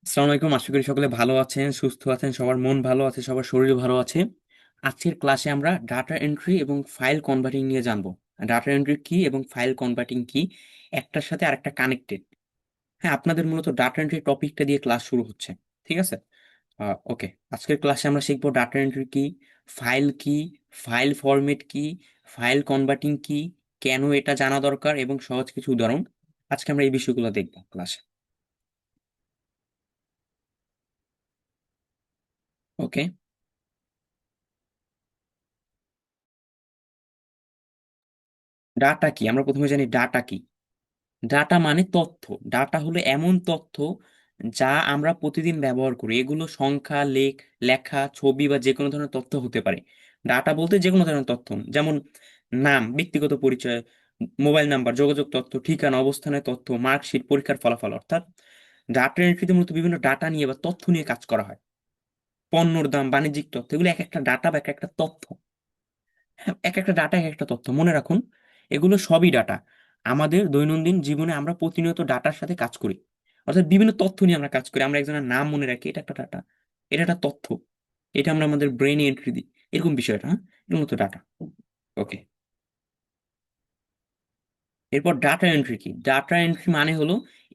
আসসালামু আলাইকুম। আশা করি সকলে ভালো আছেন, সুস্থ আছেন, সবার মন ভালো আছে, সবার শরীর ভালো আছে। আজকের ক্লাসে আমরা ডাটা এন্ট্রি এবং ফাইল কনভার্টিং নিয়ে জানবো। ডাটা এন্ট্রি কি এবং ফাইল কনভার্টিং কি, একটার সাথে আরেকটা কানেক্টেড। হ্যাঁ, আপনাদের মূলত ডাটা এন্ট্রি টপিকটা দিয়ে ক্লাস শুরু হচ্ছে। ঠিক আছে। ওকে, আজকের ক্লাসে আমরা শিখবো ডাটা এন্ট্রি কি, ফাইল ফরম্যাট কি, ফাইল কনভার্টিং কি, কেন এটা জানা দরকার এবং সহজ কিছু উদাহরণ। আজকে আমরা এই বিষয়গুলো দেখবো ক্লাসে। ওকে, ডাটা কি আমরা প্রথমে জানি। ডাটা কি? ডাটা মানে তথ্য। ডাটা হলো এমন তথ্য যা আমরা প্রতিদিন ব্যবহার করি। এগুলো সংখ্যা, লেখা, ছবি বা যে কোনো ধরনের তথ্য হতে পারে। ডাটা বলতে যে কোনো ধরনের তথ্য, যেমন নাম, ব্যক্তিগত পরিচয়, মোবাইল নাম্বার, যোগাযোগ তথ্য, ঠিকানা, অবস্থানের তথ্য, মার্কশিট, পরীক্ষার ফলাফল। অর্থাৎ ডাটা এন্ট্রিতে মূলত বিভিন্ন ডাটা নিয়ে বা তথ্য নিয়ে কাজ করা হয়। পণ্যর দাম, বাণিজ্যিক তথ্য, এগুলো এক একটা ডাটা বা এক একটা তথ্য। হ্যাঁ, এক একটা ডাটা এক একটা তথ্য, মনে রাখুন। এগুলো সবই ডাটা। আমাদের দৈনন্দিন জীবনে আমরা প্রতিনিয়ত ডাটার সাথে কাজ করি। অর্থাৎ বিভিন্ন তথ্য নিয়ে আমরা কাজ করি। আমরা একজনের নাম মনে রাখি, এটা একটা ডাটা, এটা একটা তথ্য। এটা আমরা আমাদের ব্রেনে এন্ট্রি দিই, এরকম বিষয়টা। হ্যাঁ, এগুলো তো ডাটা। ওকে, এরপর ডাটা এন্ট্রি কি? ডাটা এন্ট্রি মানে হলো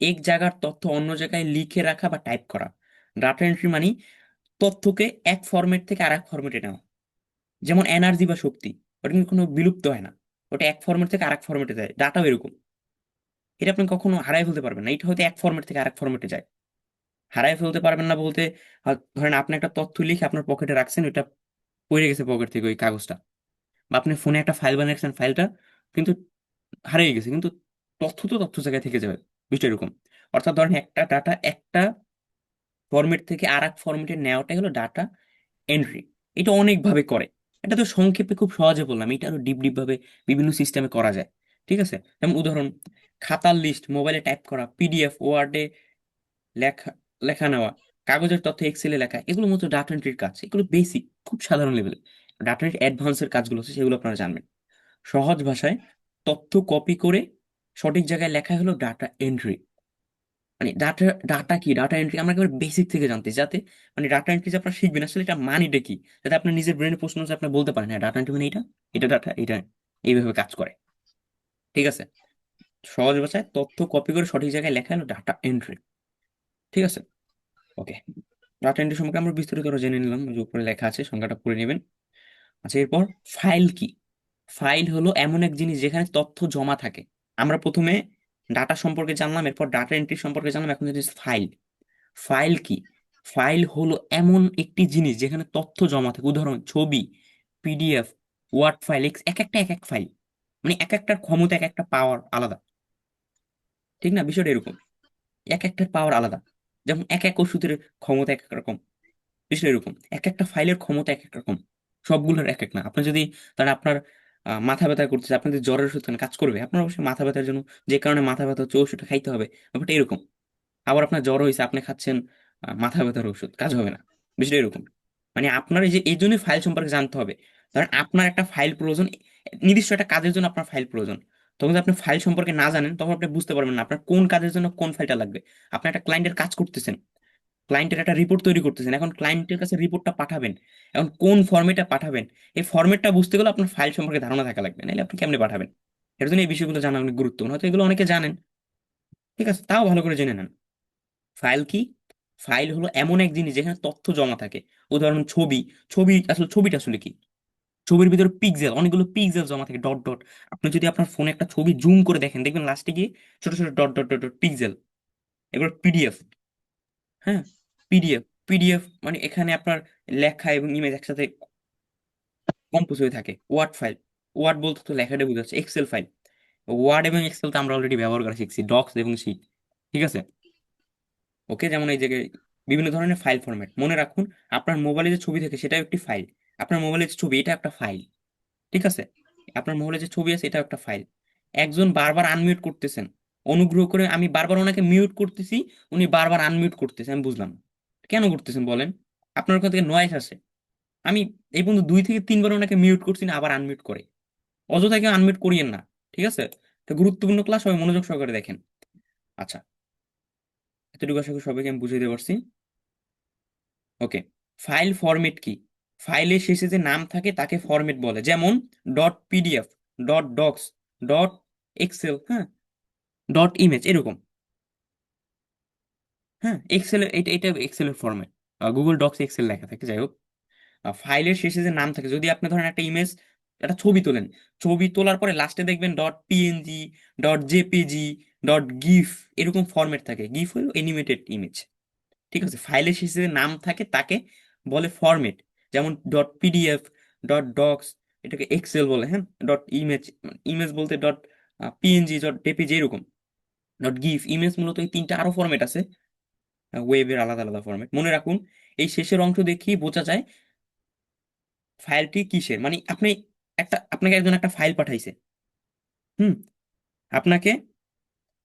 এক জায়গার তথ্য অন্য জায়গায় লিখে রাখা বা টাইপ করা। ডাটা এন্ট্রি মানে তথ্যকে এক ফরম্যাট থেকে আরেক ফরম্যাটে নেওয়া। যেমন এনার্জি বা শক্তি, ওটা কিন্তু কোনো বিলুপ্ত হয় না। ওটা এক ফরম্যাট থেকে আরেক ফরম্যাটে যায়। ডাটাও এরকম। এটা আপনি কখনো হারাই ফেলতে পারবেন না। এটা হয়তো এক ফরম্যাট থেকে আরেক ফরম্যাটে যায়। হারাই ফেলতে পারবেন না বলতে, ধরেন আপনি একটা তথ্য লিখে আপনার পকেটে রাখছেন, ওইটা পড়ে গেছে পকেট থেকে ওই কাগজটা। বা আপনি ফোনে একটা ফাইল বানিয়ে রাখছেন, ফাইলটা কিন্তু হারিয়ে গেছে, কিন্তু তথ্য তো তথ্য জায়গায় থেকে যাবে। বিষয়টা এরকম। অর্থাৎ ধরেন একটা ডাটা একটা ফরম্যাট থেকে আর এক ফরম্যাটে নেওয়াটাই হলো ডাটা এন্ট্রি। এটা অনেকভাবে করে। এটা তো সংক্ষেপে খুব সহজে বললাম, এটা আরো ডিপ ডিপ ভাবে বিভিন্ন সিস্টেমে করা যায়। ঠিক আছে, যেমন উদাহরণ: খাতার লিস্ট মোবাইলে টাইপ করা, পিডিএফ, ওয়ার্ডে লেখা লেখা নেওয়া, কাগজের তথ্য এক্সেলে লেখা, এগুলো মতো ডাটা এন্ট্রির কাজ। এগুলো বেসিক, খুব সাধারণ লেভেলে। ডাটা এন্ট্রি অ্যাডভান্সের কাজগুলো আছে, সেগুলো আপনারা জানবেন। সহজ ভাষায়, তথ্য কপি করে সঠিক জায়গায় লেখা হলো ডাটা এন্ট্রি। মানে ডাটা ডাটা কি, ডাটা এন্ট্রি আমরা একেবারে বেসিক থেকে জানতে, যাতে মানে ডাটা এন্ট্রি যে আপনারা শিখবেন আসলে এটা মানেটা কি, যাতে আপনার নিজের ব্রেনে প্রশ্ন হচ্ছে আপনি বলতে পারেন হ্যাঁ ডাটা এন্ট্রি মানে এটা, এটা ডাটা, এটা এইভাবে কাজ করে। ঠিক আছে, সহজ ভাষায় তথ্য কপি করে সঠিক জায়গায় লেখা হলো ডাটা এন্ট্রি। ঠিক আছে। ওকে, ডাটা এন্ট্রি সম্পর্কে আমরা বিস্তারিত আরো জেনে নিলাম, ওই যে উপরে লেখা আছে, সংখ্যাটা পড়ে নেবেন। আচ্ছা, এরপর ফাইল কি? ফাইল হলো এমন এক জিনিস যেখানে তথ্য জমা থাকে। আমরা প্রথমে ডাটা সম্পর্কে জানলাম, এরপর ডাটা এন্ট্রি সম্পর্কে জানলাম, এখন যদি ফাইল। ফাইল কি? ফাইল হলো এমন একটি জিনিস যেখানে তথ্য জমা থাকে। উদাহরণ: ছবি, পিডিএফ, ওয়ার্ড ফাইল, এক একটা এক এক ফাইল। মানে এক একটার ক্ষমতা, এক একটা পাওয়ার আলাদা। ঠিক না? বিষয়টা এরকম। এক একটার পাওয়ার আলাদা। যেমন এক এক ওষুধের ক্ষমতা এক এক রকম। বিষয়টা এরকম, এক একটা ফাইলের ক্ষমতা এক এক রকম। সবগুলোর এক এক না। আপনি যদি, তাহলে আপনার মাথা ব্যথা করতেছে, আপনি যদি জ্বরের ওষুধ খান, কাজ করবে? আপনার অবশ্যই মাথা ব্যথার জন্য যে কারণে মাথা ব্যথা হচ্ছে ওষুধটা খাইতে হবে। ব্যাপারটা এরকম। আবার আপনার জ্বর হয়েছে, আপনি খাচ্ছেন মাথা ব্যথার ওষুধ, কাজ হবে না। বিষয়টা এরকম। মানে আপনার এই যে এই জন্যই ফাইল সম্পর্কে জানতে হবে। ধরেন আপনার একটা ফাইল প্রয়োজন, নির্দিষ্ট একটা কাজের জন্য আপনার ফাইল প্রয়োজন। তখন যদি আপনি ফাইল সম্পর্কে না জানেন, তখন আপনি বুঝতে পারবেন না আপনার কোন কাজের জন্য কোন ফাইলটা লাগবে। আপনি একটা ক্লায়েন্টের কাজ করতেছেন, ক্লায়েন্টের একটা রিপোর্ট তৈরি করতেছেন, এখন ক্লায়েন্টের কাছে রিপোর্টটা পাঠাবেন। এখন কোন ফরম্যাটে পাঠাবেন, এই ফরম্যাটটা বুঝতে গেলে আপনার ফাইল সম্পর্কে ধারণা থাকা লাগবে, নাহলে আপনি কেমনে পাঠাবেন? এর জন্য এই বিষয়গুলো জানা অনেক গুরুত্বপূর্ণ। হয়তো এগুলো অনেকে জানেন, ঠিক আছে, তাও ভালো করে জেনে নেন। ফাইল কি? ফাইল হলো এমন এক জিনিস যেখানে তথ্য জমা থাকে। উদাহরণ: ছবি। ছবিটা আসলে কি? ছবির ভিতরে পিক্সেল, অনেকগুলো পিক্সেল জমা থাকে, ডট ডট। আপনি যদি আপনার ফোনে একটা ছবি জুম করে দেখেন, দেখবেন লাস্টে গিয়ে ছোট ছোট dot dot dot dot pixel. এগুলো পিডিএফ। হ্যাঁ, পিডিএফ মানে এখানে আপনার লেখা এবং ইমেজ একসাথে কম্পোজ হয়ে থাকে। ওয়ার্ড ফাইল, ওয়ার্ড বলতে তো লেখাটা বোঝাচ্ছে। এক্সেল ফাইল, ওয়ার্ড এবং এক্সেল তো আমরা অলরেডি ব্যবহার করা শিখছি, ডক্স এবং শিট। ঠিক আছে। ওকে, যেমন এই জায়গায় বিভিন্ন ধরনের ফাইল ফরম্যাট মনে রাখুন। আপনার মোবাইলে যে ছবি থাকে সেটাও একটি ফাইল। আপনার মোবাইলে যে ছবি, এটা একটা ফাইল। ঠিক আছে, আপনার মোবাইলে যে ছবি আছে এটাও একটা ফাইল। একজন বারবার আনমিউট করতেছেন, অনুগ্রহ করে, আমি বারবার ওনাকে মিউট করতেছি, উনি বারবার আনমিউট করতেছেন, আমি বুঝলাম না। কেন করতেছেন বলেন? আপনার ওখান থেকে নয়েজ আসে। আমি এই পর্যন্ত 2 থেকে 3 বার ওনাকে মিউট করছি না, আবার আনমিউট করে। অযথা কেউ আনমিউট করিয়েন না। ঠিক আছে, এটা গুরুত্বপূর্ণ ক্লাস, হবে মনোযোগ সহকারে দেখেন। আচ্ছা, এতটুকু আশা করি সবাইকে আমি বুঝাইতে পারছি। ওকে, ফাইল ফরম্যাট কি? ফাইলের শেষে যে নাম থাকে তাকে ফরম্যাট বলে, যেমন dot PDF, dot docs, dot Excel, হ্যাঁ, ডট ইমেজ, এরকম। হ্যাঁ, এক্সেল, এটা এটা এক্সেলের ফরম্যাট, গুগল ডক্স এক্সেল লেখা থাকে, যাই হোক। ফাইলের শেষে যে নাম থাকে, যদি আপনি ধরেন একটা ইমেজ, একটা ছবি তোলেন, ছবি তোলার পরে লাস্টে দেখবেন dot PNG, dot JPG, dot GIF, এরকম ফরম্যাট থাকে। গিফ হলো অ্যানিমেটেড ইমেজ। ঠিক আছে, ফাইলের শেষে যে নাম থাকে তাকে বলে ফরম্যাট। যেমন ডট পিডিএফ, ডট ডক্স, এটাকে এক্সেল বলে, হ্যাঁ, ডট ইমেজ, ইমেজ বলতে ডট পিএনজি, ডট জেপিজি, এরকম। ডট গিফ, ইমেজ, মূলত এই তিনটা আরো ফরম্যাট আছে, ওয়েবের আলাদা আলাদা ফরম্যাট। মনে রাখুন, এই শেষের অংশ দেখেই বোঝা যায় ফাইলটি কিসের। মানে আপনি আপনাকে একজন একটা ফাইল পাঠাইছে, হুম, আপনাকে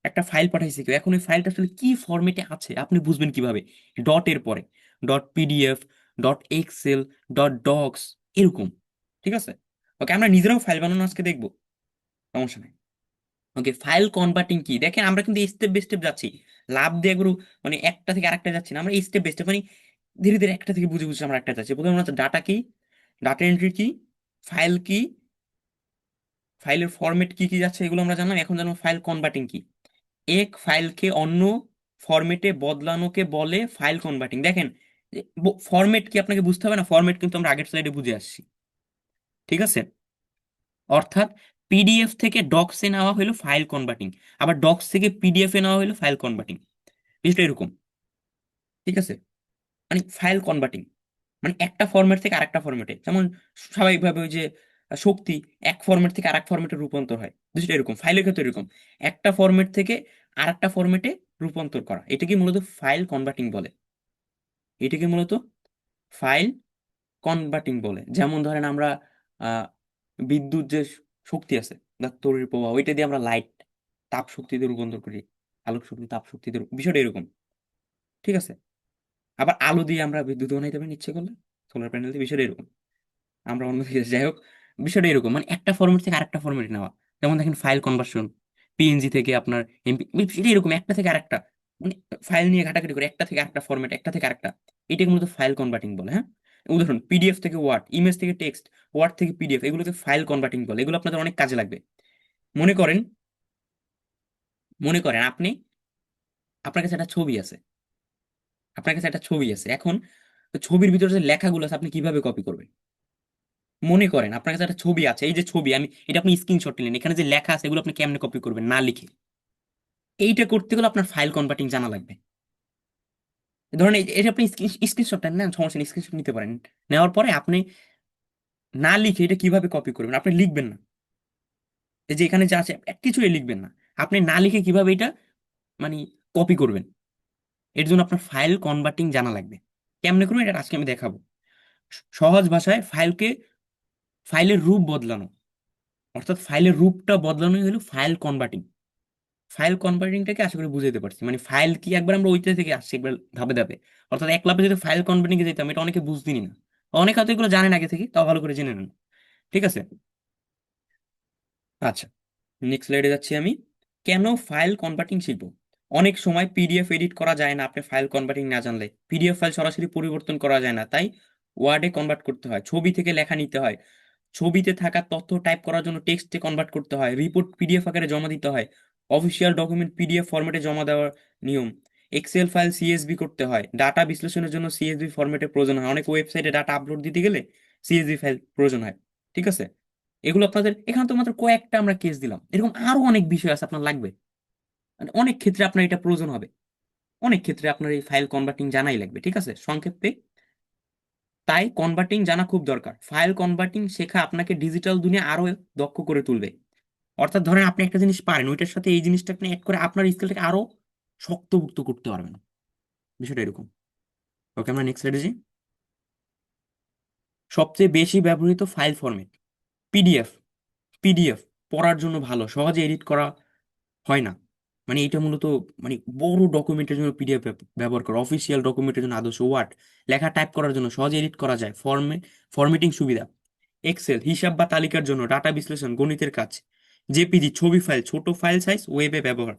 একটা ফাইল পাঠাইছে কেউ, এখন ওই ফাইলটা আসলে কি ফরম্যাটে আছে আপনি বুঝবেন কিভাবে? ডট এর পরে dot PDF, dot Excel, dot docs, এরকম। ঠিক আছে, ওকে, আমরা নিজেরাও ফাইল বানানো আজকে দেখবো, সমস্যা নেই। ওকে, ফাইল কনভার্টিং কি, দেখেন আমরা কিন্তু স্টেপ বাই স্টেপ যাচ্ছি, লাভ দিয়ে গুরু, মানে একটা থেকে আরেকটা যাচ্ছি না, আমরা স্টেপ বাই স্টেপ, মানে ধীরে ধীরে একটা থেকে বুঝে বুঝে আমরা একটা যাচ্ছি। প্রথমে হচ্ছে ডাটা কি, ডাটা এন্ট্রি কি, ফাইল কি, ফাইলের ফরম্যাট কি কি যাচ্ছে, এগুলো আমরা জানলাম। এখন জানবো ফাইল কনভার্টিং কি। এক ফাইলকে অন্য ফরম্যাটে বদলানোকে বলে ফাইল কনভার্টিং। দেখেন, ফরম্যাট কি আপনাকে বুঝতে হবে না, ফরম্যাট কিন্তু আমরা আগের স্লাইডে বুঝে আসছি। ঠিক আছে, অর্থাৎ পিডিএফ থেকে ডক্সে নেওয়া হলো ফাইল কনভার্টিং, আবার ডক্স থেকে পিডিএফ এ নেওয়া হলো ফাইল কনভার্টিং, বিষয়টা এরকম। ঠিক আছে, মানে ফাইল কনভার্টিং মানে একটা ফরম্যাট থেকে আরেকটা ফরম্যাটে, যেমন স্বাভাবিকভাবে ওই যে শক্তি এক ফরম্যাট থেকে আরেক ফরম্যাটে রূপান্তর হয়, বিষয়টা এরকম। ফাইলের ক্ষেত্রে এরকম, একটা ফরম্যাট থেকে আরেকটা ফরম্যাটে রূপান্তর করা, এটাকে মূলত ফাইল কনভার্টিং বলে। এটাকে মূলত ফাইল কনভার্টিং বলে। যেমন ধরেন আমরা আহ বিদ্যুৎ যে শক্তি আছে, বা তড়িৎ প্রবাহ, ওইটা দিয়ে আমরা লাইট, তাপ শক্তিতে রূপান্তর করি, আলোক শক্তি তাপ শক্তিতে বিষয়টা এরকম। ঠিক আছে, আবার আলো দিয়ে আমরা বিদ্যুৎ বানাইতে পারি ইচ্ছে করলে, সোলার প্যানেল দিয়ে, বিষয়টা এরকম। আমরা অন্য দিকে যাই হোক, বিষয়টা এরকম, মানে একটা ফরম্যাট থেকে আরেকটা ফরম্যাটে নেওয়া। যেমন দেখেন ফাইল কনভার্সন, পিএনজি থেকে আপনার এমপি, সেটা এরকম একটা থেকে আরেকটা, মানে ফাইল নিয়ে ঘাটাঘাটি করে একটা থেকে আরেকটা ফরম্যাট, একটা থেকে আরেকটা, এটাকে মূলত ফাইল কনভার্টিং বলে। হ্যাঁ, উদাহরণ পিডিএফ থেকে ওয়ার্ড, ইমেজ থেকে টেক্সট, ওয়ার্ড থেকে পিডিএফ, এগুলোকে ফাইল কনভার্টিং বলে। এগুলো আপনাদের অনেক কাজে লাগবে। মনে করেন, আপনি, আপনার কাছে একটা ছবি আছে, এখন ছবির ভিতরে যে লেখাগুলো আছে আপনি কিভাবে কপি করবেন? মনে করেন আপনার কাছে একটা ছবি আছে, এই যে ছবি, আমি এটা আপনি স্ক্রিনশট নিলেন, এখানে যে লেখা আছে এগুলো আপনি কেমনে কপি করবেন না লিখে? এইটা করতে গেলে আপনার ফাইল কনভার্টিং জানা লাগবে। ধরেন এটা আপনি স্ক্রিনশটটা নেন, সমস্যা নেই, স্ক্রিনশট নিতে পারেন। নেওয়ার পরে আপনি না লিখে এটা কিভাবে কপি করবেন? আপনি লিখবেন না, এই যে এখানে যা আছে কিছুই লিখবেন না, আপনি না লিখে কিভাবে এটা মানে কপি করবেন? এর জন্য আপনার ফাইল কনভার্টিং জানা লাগবে। কেমনে করবেন এটা আজকে আমি দেখাবো। সহজ ভাষায় ফাইলের রূপ বদলানো, অর্থাৎ ফাইলের রূপটা বদলানোই হলো ফাইল কনভার্টিং। ফাইল কনভার্টিংটাকে আশা করি বুঝাইতে পারছি, মানে ফাইল কি একবার আমরা ওইটা থেকে আসছি একবার ধাপে ধাপে, অর্থাৎ এক লাফে যদি ফাইল কনভার্টিং এ যেতাম, এটা অনেকে বুঝতেনি না, অনেকে হয়তো এগুলো জানেন আগে থেকে, তাও ভালো করে জেনে নেন। ঠিক আছে, আচ্ছা, নেক্সট স্লাইডে যাচ্ছি আমি। কেন ফাইল কনভার্টিং শিখবো? অনেক সময় পিডিএফ এডিট করা যায় না আপনি ফাইল কনভার্টিং না জানলে, পিডিএফ ফাইল সরাসরি পরিবর্তন করা যায় না, তাই ওয়ার্ডে কনভার্ট করতে হয়, ছবি থেকে লেখা নিতে হয়, ছবিতে থাকা তথ্য টাইপ করার জন্য টেক্সটে কনভার্ট করতে হয়, রিপোর্ট পিডিএফ আকারে জমা দিতে হয়, অফিসিয়াল ডকুমেন্ট পিডিএফ ফরম্যাটে জমা দেওয়ার নিয়ম, এক্সেল ফাইল সিএসভি করতে হয়, ডাটা বিশ্লেষণের জন্য সিএসভি ফরম্যাটে প্রয়োজন হয়, অনেক ওয়েবসাইটে ডাটা আপলোড দিতে গেলে সিএসভি ফাইল প্রয়োজন হয়। ঠিক আছে, এগুলো আপনাদের এখানে তো মাত্র কয়েকটা আমরা কেস দিলাম, এরকম আরো অনেক বিষয় আছে আপনার লাগবে, মানে অনেক ক্ষেত্রে আপনার এটা প্রয়োজন হবে, অনেক ক্ষেত্রে আপনার এই ফাইল কনভার্টিং জানাই লাগবে। ঠিক আছে, সংক্ষেপে, তাই কনভার্টিং জানা খুব দরকার। ফাইল কনভার্টিং শেখা আপনাকে ডিজিটাল দুনিয়া আরো দক্ষ করে তুলবে। অর্থাৎ ধরেন আপনি একটা জিনিস পারেন, ওইটার সাথে এই জিনিসটা আপনি অ্যাড করে আপনার স্কিলটাকে আরো শক্তপোক্ত করতে পারবেন, বিষয়টা এরকম। ওকে, আমরা নেক্সট স্লাইডে যাই। সবচেয়ে বেশি ব্যবহৃত ফাইল ফরম্যাট পিডিএফ। পিডিএফ পড়ার জন্য ভালো, সহজে এডিট করা হয় না, মানে এটা মূলত মানে বড় ডকুমেন্টের জন্য পিডিএফ ব্যবহার করা, অফিসিয়াল ডকুমেন্টের জন্য আদর্শ। ওয়ার্ড লেখা টাইপ করার জন্য সহজে এডিট করা যায়, ফরম্যাটিং সুবিধা। এক্সেল হিসাব বা তালিকার জন্য, ডাটা বিশ্লেষণ, গণিতের কাজ। জেপিজি ছবি ফাইল, ছোট ফাইল সাইজ, ওয়েবে ব্যবহার।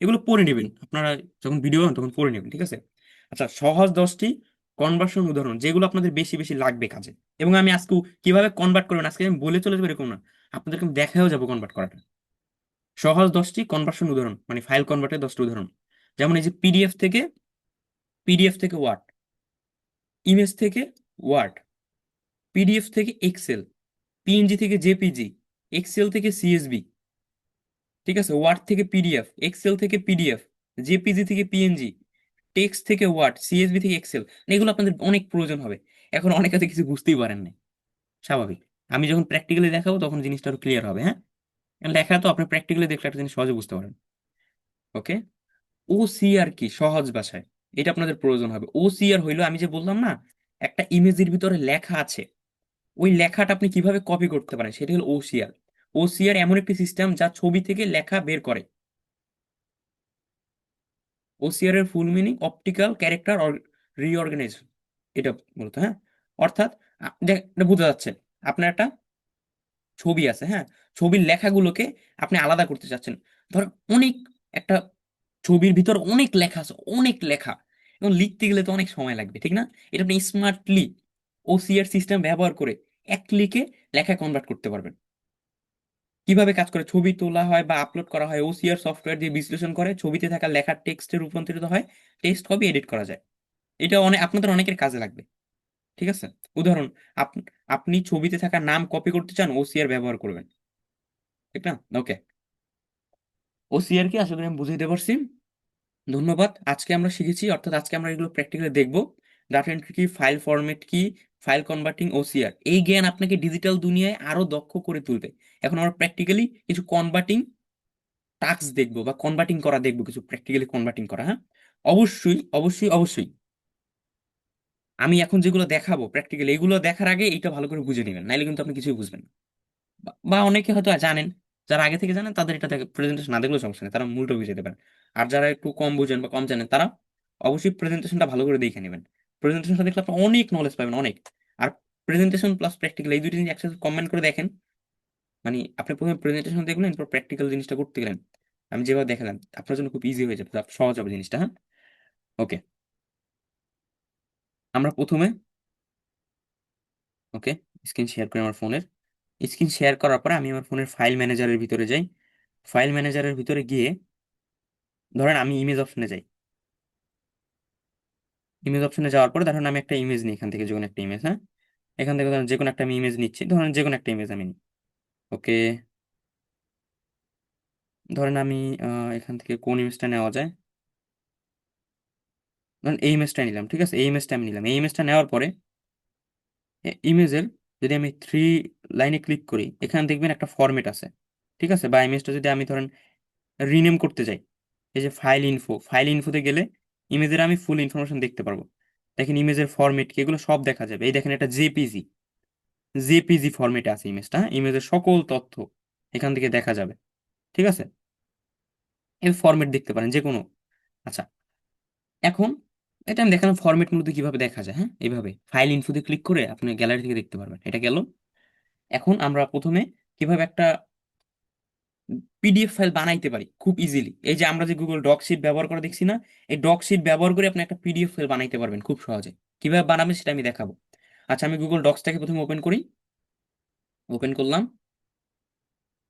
এগুলো পড়ে নেবেন আপনারা, যখন ভিডিও তখন পড়ে নেবেন, ঠিক আছে? আচ্ছা, সহজ 10টি কনভার্সন উদাহরণ যেগুলো আপনাদের বেশি বেশি লাগবে কাজে। এবং আমি আজকে কিভাবে কনভার্ট করবেন আজকে আমি বলে চলে যাবো এরকম না, আপনাদেরকে আমি দেখাও যাবো কনভার্ট করাটা। সহজ 10টি কনভার্সন উদাহরণ মানে ফাইল কনভার্টের 10টি উদাহরণ। যেমন এই যে পিডিএফ থেকে ওয়ার্ড, ইমেজ থেকে ওয়ার্ড, পিডিএফ থেকে এক্সেল, পিএনজি থেকে জেপিজি, এক্সেল থেকে সিএসবি, ঠিক আছে, ওয়ার্ড থেকে পিডিএফ, এক্সেল থেকে পিডিএফ, জেপিজি থেকে পিএনজি, টেক্সট থেকে ওয়ার্ড, সিএসবি থেকে এক্সেল। এগুলো আপনাদের অনেক প্রয়োজন হবে। এখন অনেকে তো কিছু বুঝতেই পারেন না, স্বাভাবিক। আমি যখন প্র্যাকটিক্যালি দেখাবো তখন জিনিসটা আরো ক্লিয়ার হবে, হ্যাঁ? লেখা তো আপনি প্র্যাকটিক্যালি দেখলে একটা জিনিস সহজে বুঝতে পারেন। ওকে। ওসিআর কি সহজ ভাষায়, এটা আপনাদের প্রয়োজন হবে। ওসিআর হইলো, আমি যে বললাম না, একটা ইমেজের ভিতরে লেখা আছে, ওই লেখাটা আপনি কিভাবে কপি করতে পারেন সেটা হলো ওসিআর। ওসিআর এমন একটি সিস্টেম যা ছবি থেকে লেখা বের করে। ওসিআর এর full meaning optical character reorganisation, এটা মূলত, হ্যাঁ। অর্থাৎ এটা বোঝা যাচ্ছে, আপনার একটা ছবি আছে, হ্যাঁ, ছবির লেখাগুলোকে আপনি আলাদা করতে চাচ্ছেন। ধর অনেক একটা ছবির ভিতর অনেক লেখা আছে, অনেক লেখা, এবং লিখতে গেলে তো অনেক সময় লাগবে, ঠিক না? এটা আপনি স্মার্টলি ওসিআর সিস্টেম ব্যবহার করে এক ক্লিকে লেখা কনভার্ট করতে পারবেন। কিভাবে কাজ করে, ছবি তোলা হয় বা আপলোড করা হয়, ওসিআর সফটওয়্যার দিয়ে বিশ্লেষণ করে ছবিতে থাকা লেখার টেক্সটে রূপান্তরিত হয়, টেক্সট কপি এডিট করা যায়। এটা আপনাদের অনেকের কাজে লাগবে, ঠিক আছে? উদাহরণ, আপনি ছবিতে থাকা নাম কপি করতে চান, ওসিআর ব্যবহার করবেন, ঠিক না? ওকে। ওসিআর কি আসলে আমি বুঝাইতে পারছি? ধন্যবাদ। আজকে আমরা শিখেছি, অর্থাৎ আজকে আমরা এগুলো প্র্যাকটিক্যালি দেখব। ডাটা এন্ট্রি কি, ফাইল ফরম্যাট কি, ফাইল কনভার্টিং, ওসিআর। এই জ্ঞান আপনাকে ডিজিটাল দুনিয়ায় আরো দক্ষ করে তুলবে। এখন আমরা প্র্যাকটিক্যালি কিছু কনভার্টিং টাস্ক দেখবো বা কনভার্টিং করা দেখবো, কিছু প্র্যাকটিক্যালি কনভার্টিং করা, হ্যাঁ। অবশ্যই অবশ্যই অবশ্যই আমি এখন যেগুলো দেখাবো প্র্যাকটিক্যালি, এগুলো দেখার আগে এটা ভালো করে বুঝে নেবেন, নাইলে কিন্তু আপনি কিছুই বুঝবেন না। বা অনেকে হয়তো জানেন, যারা আগে থেকে জানেন তাদের এটা প্রেজেন্টেশন না দেখলেও সমস্যা নেই, তারা মূলটা বুঝে যেতে পারেন। আর যারা একটু কম বুঝেন বা কম জানেন তারা অবশ্যই প্রেজেন্টেশনটা ভালো করে দেখে নেবেন। প্রেজেন্টেশনটা দেখলে আপনি অনেক নলেজ পাবেন, অনেক। আর প্রেজেন্টেশন প্লাস প্র্যাকটিক্যাল এই দুটি জিনিস একসাথে কম্বাইন করে দেখেন, মানে আপনি প্রথমে প্রেজেন্টেশন দেখলেন, এরপর প্র্যাকটিক্যাল জিনিসটা করতে গেলেন, আমি যেভাবে দেখালাম আপনার জন্য খুব ইজি হয়ে যাবে, সহজ হবে জিনিসটা, হ্যাঁ। ওকে। আমরা প্রথমে, ওকে, স্ক্রিন শেয়ার করি আমার ফোনের। স্ক্রিন শেয়ার করার পরে আমি আমার ফোনের ফাইল ম্যানেজারের ভিতরে যাই। ফাইল ম্যানেজারের ভিতরে গিয়ে ধরেন আমি ইমেজ অপশনে যাই। ইমেজ অপশনে যাওয়ার পরে ধরেন আমি একটা ইমেজ নিই, এখান থেকে যে কোনো একটা ইমেজ, হ্যাঁ। এখান থেকে ধরেন যে কোনো একটা আমি ইমেজ নিচ্ছি, ধরেন যে কোনো একটা ইমেজ আমি নিই। ওকে। ধরেন আমি এখান থেকে কোন ইমেজটা নেওয়া যায়, ধরেন এই ইমেজটা নিলাম, ঠিক আছে, এই ইমেজটা আমি নিলাম। এই ইমেজটা নেওয়ার পরে ইমেজের যদি আমি থ্রি লাইনে ক্লিক করি, এখানে দেখবেন একটা ফরম্যাট আছে, ঠিক আছে। বা ইমেজটা যদি আমি ধরেন রিনেম করতে চাই, এই যে ফাইল ইনফোতে গেলে ইমেজের আমি ফুল ইনফরমেশন দেখতে পারবো। দেখেন ইমেজের ফরম্যাট কি, এগুলো সব দেখা যাবে। এই দেখেন এটা জেপিজি ফরম্যাটে আছে ইমেজটা, ইমেজের সকল তথ্য এখান থেকে দেখা যাবে, ঠিক আছে। এই ফরম্যাট দেখতে পারেন যে কোনো। আচ্ছা, এখন এটা আমি দেখালাম ফরম্যাট মূলত কিভাবে দেখা যায়, হ্যাঁ, এইভাবে ফাইল ইনফোতে ক্লিক করে আপনি গ্যালারি থেকে দেখতে পারবেন। এটা গেল। এখন আমরা প্রথমে কিভাবে একটা পিডিএফ ফাইল বানাইতে পারি খুব ইজিলি, এই যে আমরা যে গুগল ডক শিট ব্যবহার করে দেখছি না, এই ডক শিট ব্যবহার করে আপনি একটা পিডিএফ ফাইল বানাইতে পারবেন খুব সহজে। কিভাবে বানাবেন সেটা আমি দেখাবো। আচ্ছা, আমি গুগল ডক্সটাকে প্রথমে ওপেন করি। ওপেন করলাম।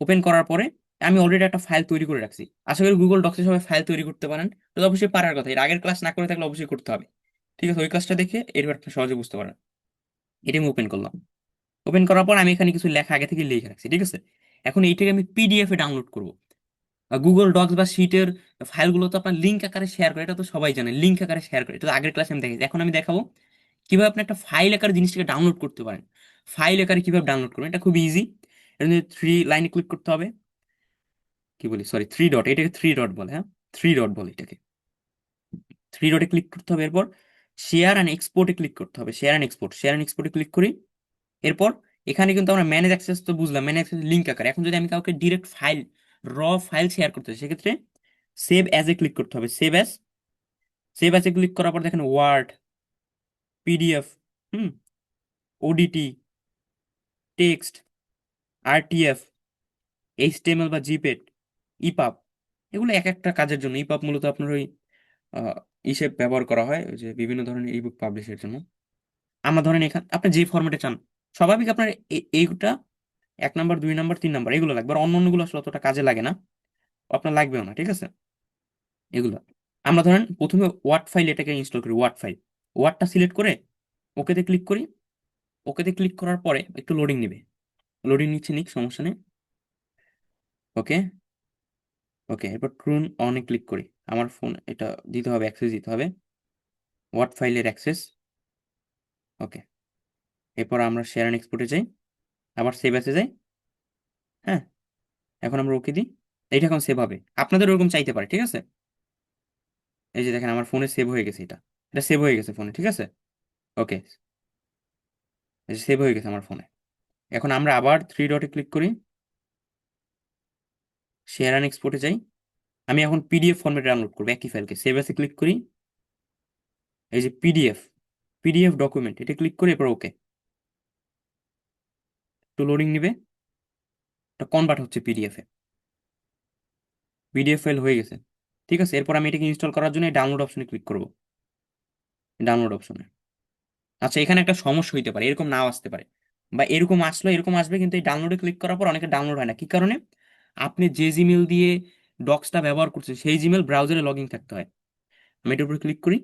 ওপেন করার পরে আমি অলরেডি একটা ফাইল তৈরি করে রাখছি। আশা করি গুগল ডক্সে সবাই ফাইল তৈরি করতে পারেন, তো অবশ্যই পারার কথা, এর আগের ক্লাস না করে থাকলে অবশ্যই করতে হবে, ঠিক আছে। ওই ক্লাসটা দেখে এরপর আপনি সহজে বুঝতে পারেন। এটা আমি ওপেন করলাম। ওপেন করার পর আমি এখানে কিছু লেখা আগে থেকে লিখে রাখছি, ঠিক আছে। এখন এইটাকে আমি পিডিএফ এ ডাউনলোড করবো। গুগল ডক্স বা শিটের ফাইলগুলো তো আপনার লিঙ্ক আকারে শেয়ার করে, এটা তো সবাই জানে, লিঙ্ক আকারে শেয়ার করে, এটা তো আগের ক্লাসে আমি দেখেছি। এখন আমি দেখাবো কিভাবে আপনি একটা ফাইল আকারে জিনিসটাকে ডাউনলোড করতে পারেন। ফাইল আকারে কিভাবে ডাউনলোড করবেন, এটা খুব ইজি। এর জন্য থ্রি লাইনে ক্লিক করতে হবে, কি বলি, সরি, থ্রি ডট, এটাকে থ্রি ডট বলে, হ্যাঁ, থ্রি ডট বলে এটাকে। থ্রি ডটে ক্লিক করতে হবে, এরপর শেয়ার অ্যান্ড এক্সপোর্টে ক্লিক করতে হবে। শেয়ার অ্যান্ড এক্সপোর্টে ক্লিক করি। এরপর এখানে কিন্তু আমরা ম্যানেজ অ্যাক্সেস তো বুঝলাম, ম্যানেজ অ্যাক্সেস লিঙ্ক আকারে। এখন যদি আমি কাউকে ডিরেক্ট ফাইল শেয়ার করতে চাই, সেক্ষেত্রে সেভ অ্যাজ এ ক্লিক করতে হবে। সেভ অ্যাজ এ ক্লিক করার পর দেখেন ওয়ার্ড, পিডিএফ, হুম, ওডিটি, টেক্সট, আরটিএফ, এইচটিএমএল বা জিপেট, ইপাব, এগুলো এক একটা কাজের জন্য। ইপাব মূলত আপনার ওই আহ, ইসে ব্যবহার করা হয় ওই যে বিভিন্ন ধরনের ইবুক পাবলিশের জন্য। আমরা ধরেন এখানে আপনি যে ফরম্যাটে চান, স্বাভাবিক আপনার এইটা 1 নাম্বার 2 নাম্বার 3 নাম্বার এগুলো লাগবে, আর অন্য অন্যগুলো আসলে অতটা কাজে লাগে না, আপনার লাগবেও না, ঠিক আছে। এগুলো আমরা ধরেন প্রথমে ওয়ার্ড ফাইল এটাকে ইনস্টল করি, ওয়ার্ড ফাইল। ওয়ার্ডটা সিলেক্ট করে ওকেতে ক্লিক করি। ওকেতে ক্লিক করার পরে একটু লোডিং নিবে, লোডিং নিচ্ছে, নিক, সমস্যা নেই। ওকে, ওকে, এরপর ট্রুন অনে ক্লিক করি। আমার ফোন এটা দিতে হবে, অ্যাক্সেস দিতে হবে, ওয়ার্ড ফাইলের অ্যাক্সেস। ওকে, এরপর আমরা শেয়ার অ্যান্ড এক্সপোর্টে যাই, আবার সেভ অ্যাসে যাই। হ্যাঁ, এখন আমরা ওকে দিই, এইটা এখন সেভ হবে। আপনাদের ওরকম চাইতে পারে, ঠিক আছে। এই যে দেখেন আমার ফোনে সেভ হয়ে গেছে, এটা এটা সেভ হয়ে গেছে ফোনে, ঠিক আছে। ওকে, সেভ হয়ে গেছে আমার ফোনে। এখন আমরা আবার থ্রি ডটে ক্লিক করি, শেয়ার অ্যান্ড এক্সপোর্টে যাই। আমি এখন পিডিএফ ফরম্যাটে ডাউনলোড করবো একই ফাইলকে, সেভ অ্যাসে ক্লিক করি। এই যে পিডিএফ, পিডিএফ ডকুমেন্ট, এটা ক্লিক করি, এরপর ওকে। একটু লোডিং নিবে, এটা কনভার্ট হচ্ছে পিডিএফ এ, পিডিএফ ফাইল হয়ে গেছে, ঠিক আছে। এরপর আমি এটাকে ইনস্টল করার জন্য ডাউনলোড অপশনে ক্লিক করব, ডাউনলোড অপশনে। আচ্ছা, এখানে একটা সমস্যা হইতে পারে, এরকম নাও আসতে পারে, বা এরকম আসলো, এরকম আসবে, কিন্তু এই ডাউনলোডে ক্লিক করার পর অনেকে ডাউনলোড হয় না। কি কারণে? আপনি যে জিমেল দিয়ে ডক্সটা ব্যবহার করছেন সেই জিমেল ব্রাউজারে লগ ইন থাকতে হয়। আমি এটার উপরে ক্লিক করি,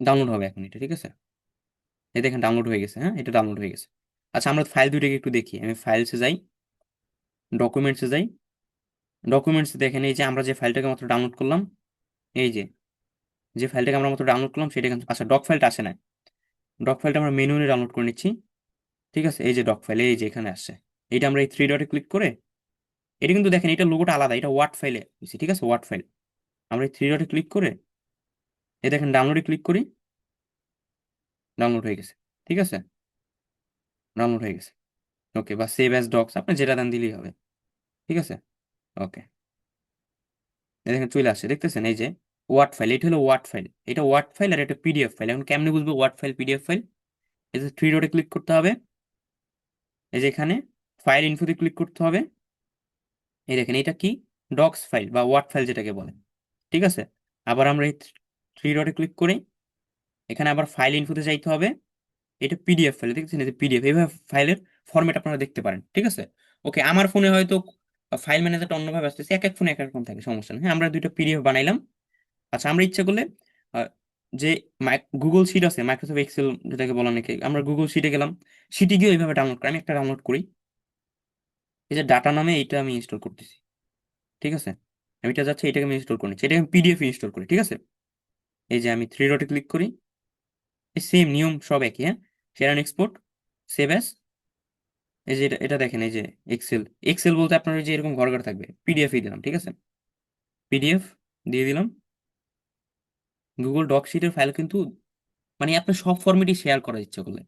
ডাউনলোড হবে এখন এটা, ঠিক আছে। এই দেখেন ডাউনলোড হয়ে গেছে, হ্যাঁ, এটা ডাউনলোড হয়ে গেছে। আচ্ছা, আমরা ফাইল দুইটাকে একটু দেখি। আমি ফাইলসে যাই, ডকুমেন্টসে যাই। ডকুমেন্টস দেখেন, এই যে আমরা যে ফাইলটাকে মাত্র ডাউনলোড করলাম, এই যে যে ফাইলটাকে আমরা মাত্র ডাউনলোড করলাম সেটা কিন্তু, আচ্ছা, ডক ফাইলটা আসে না। ডক ফাইলটা আমরা মেনুতে ডাউনলোড করে নিচ্ছি, ঠিক আছে। এই যে ডক ফাইল, এই যে এখানে আসছে। এটা আমরা এই থ্রি ডটে ক্লিক করে, এটা কিন্তু দেখেন এটা লোগোটা আলাদা, এটা ওয়ার্ড ফাইলে হয়েছে, ঠিক আছে, ওয়ার্ড ফাইল। আমরা এই থ্রি ডটে ক্লিক করে এই দেখেন ডাউনলোডে ক্লিক করি, ডাউনলোড হয়ে গেছে, ঠিক আছে, ডাউনলোড হয়ে গেছে। ওকে, বা সেভ অ্যাজ ডক্স, আপনি যেটা দেন দিলেই হবে, ঠিক আছে। ওকে, এই দেখেন চলে আসছে, দেখতেছেন, এই যে ওয়ার্ড ফাইল, এটা হলো ওয়ার্ড ফাইল, এটা ওয়ার্ড ফাইল, আর এটা পিডিএফ ফাইল। এখন কেমনে বুঝবো ওয়ার্ড ফাইল পিডিএফ ফাইল? এই যে থ্রি ডটে ক্লিক করতে হবে, এই যে এখানে ফাইল ইনফোতে ক্লিক করতে হবে। এই দেখেন এটা কি, ডক্স ফাইল বা ওয়ার্ড ফাইল যেটাকে বলে, ঠিক আছে। আবার আমরা এই থ্রি ডটে ক্লিক করি, এখানে আবার ফাইল ইনফোতে যাইতে হবে। এটা পিডিএফ ফাইল, দেখছেন, এই যে পিডিএফ, এইভাবে ফাইলের ফরম্যাট আপনারা দেখতে পারেন, ঠিক আছে। ওকে, আমার ফোনে হয়তো ফাইল ম্যানেজারটা অন্যভাবে আসতেছে, এক এক ফোনে এক এক রকম থাকে, সমস্যা নেই। হ্যাঁ, আমরা দুইটা পিডিএফ বানাইলাম। আচ্ছা, আমরা ইচ্ছা করলে আহ, যে গুগল শিট আছে, মাইক্রোসফট এক্সেল যেটাকে বলা নাকি, আমরা গুগল শিটে গেলাম, শিটে গিয়ে এইভাবে ডাউনলোড করি। আমি একটা ডাউনলোড করি, এই যে ডাটা নামে এইটা আমি ইনস্টল করতেছি, ঠিক আছে। আমি এটা যাচ্ছে, এটাকে আমি ইনস্টল করে নিচ্ছি, এটাকে আমি পিডিএফ ইনস্টল করি, ঠিক আছে। এই যে আমি থ্রি ডটে ক্লিক করি, এই সেম নিয়ম সব একই, হ্যাঁ। Share and export, save as. এই যে এটা দেখেন, এই যে এক্সেল, এক্সেল বলতে আপনার ওই যে এরকম ঘর ঘর থাকবে, পিডিএফই দিলাম, ঠিক আছে, পিডিএফ দিয়ে দিলাম। গুগল ডক শিটের ফাইল কিন্তু মানে আপনি সব ফরম্যাটই শেয়ার করা ইচ্ছে করলে।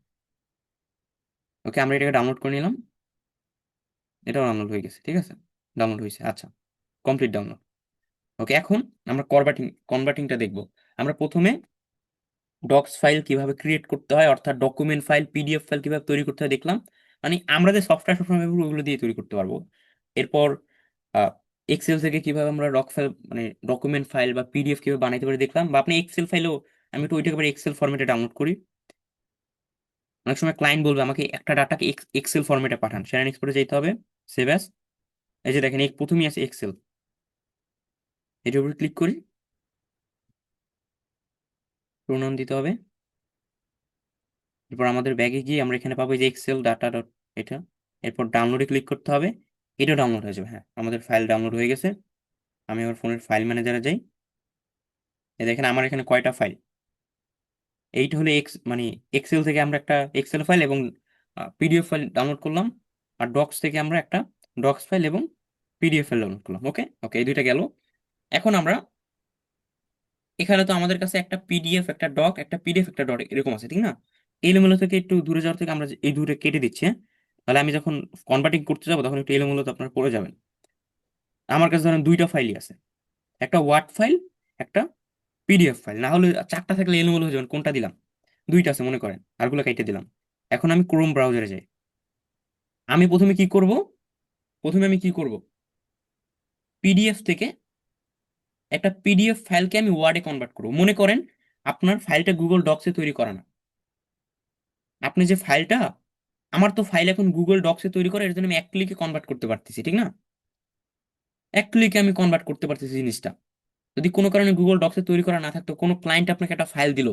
ওকে, আমরা এটাকে ডাউনলোড করে নিলাম, এটাও ডাউনলোড হয়ে গেছে, ঠিক আছে, ডাউনলোড হয়েছে। আচ্ছা, কমপ্লিট ডাউনলোড। ওকে, এখন আমরা কনভার্টিংটা দেখবো। আমরা প্রথমে ডক্স ফাইল কিভাবে ক্রিয়েট করতে হয়, অর্থাৎ ডকুমেন্ট ফাইল, পিডিএফ ফাইল কিভাবে তৈরি করতে হয় দেখলাম। মানে আমরা যে সফটওয়্যার সবসময় ব্যবহার করি, ওগুলো দিয়ে তৈরি করতে পারবো। এরপর এক্সেল থেকে কিভাবে আমরা ডক ফাইল মানে ডকুমেন্ট ফাইল বা পিডিএফ কিভাবে বানাইতে পারি দেখলাম। বা আপনি এক্সেল ফাইলও, আমি তো ওইটাকে এক্সেল ফরম্যাটে ডাউনলোড করি। অনেক সময় ক্লায়েন্ট বলবে আমাকে একটা ডাটাকে এক্সেল ফরম্যাটে পাঠান, সেটা এক্সপোর্টে যেতে হবে, সেভ অ্যাজ। এই যে দেখেন এই প্রথমেই আছে এক্সেল, এটার উপরে ক্লিক করি, প্রণয়ন দিতে হবে। এরপর আমাদের ব্যাগে গিয়ে আমরা এখানে পাবো এই যে এক্সেল ডাটা ডট, এটা। এরপর ডাউনলোডে ক্লিক করতে হবে, এটাও ডাউনলোড হয়ে যাবে। হ্যাঁ, আমাদের ফাইল ডাউনলোড হয়ে গেছে। আমি আমার ফোনের ফাইল ম্যানেজারে যাই, এই দেখেন আমার এখানে কয়টা ফাইল। এইটা হলো মানে এক্সেল থেকে আমরা একটা এক্সেল ফাইল এবং পিডিএফ ফাইল ডাউনলোড করলাম। আর ডক্স থেকে আমরা একটা ডক্স ফাইল এবং পিডিএফ ফাইল ডাউনলোড করলাম। ওকে, ওকে, এই দুইটা গেল। এখন আমরা এখানে তো আমাদের কাছে একটা পিডিএফ, একটা ডক, একটা পিডিএফ, একটা ডট এরকম আছে, ঠিক না? এলোমেলো থেকে একটু দূরে যাওয়ার থেকে আমরা এই দূরে কেটে দিচ্ছি, হ্যাঁ? তাহলে আমি যখন কনভার্টিং করতে যাবো তখন একটু এলোমেলো তো আপনারা পড়ে যাবেন। আমার কাছে ধরেন দুইটা ফাইলই আছে, একটা ওয়ার্ড ফাইল, একটা পিডিএফ ফাইল। না হলে চারটা থাকলে এলোমেলো হয়ে যাবেন, কোনটা দিলাম? দুইটা আছে মনে করেন, আরগুলো কেটে দিলাম। এখন আমি ক্রোম ব্রাউজারে যাই। আমি প্রথমে কি করব? প্রথমে আমি কি করব? পিডিএফ থেকে একটা পিডিএফ ফাইলকে আমি ওয়ার্ডে কনভার্ট করবো। মনে করেন আপনার ফাইলটা গুগল ডক্সে তৈরি করা না, আপনি যে ফাইলটা, আমার তো ফাইল এখন গুগল ডক্সে তৈরি করে, এর জন্য আমি এক ক্লিকে কনভার্ট করতে পারতেছি, ঠিক না? এক ক্লিকে আমি কনভার্ট করতে পারতেছি জিনিসটা। যদি কোনো কারণে গুগল ডক্সে তৈরি করা না থাকতো, কোনো ক্লায়েন্ট আপনাকে একটা ফাইল দিল,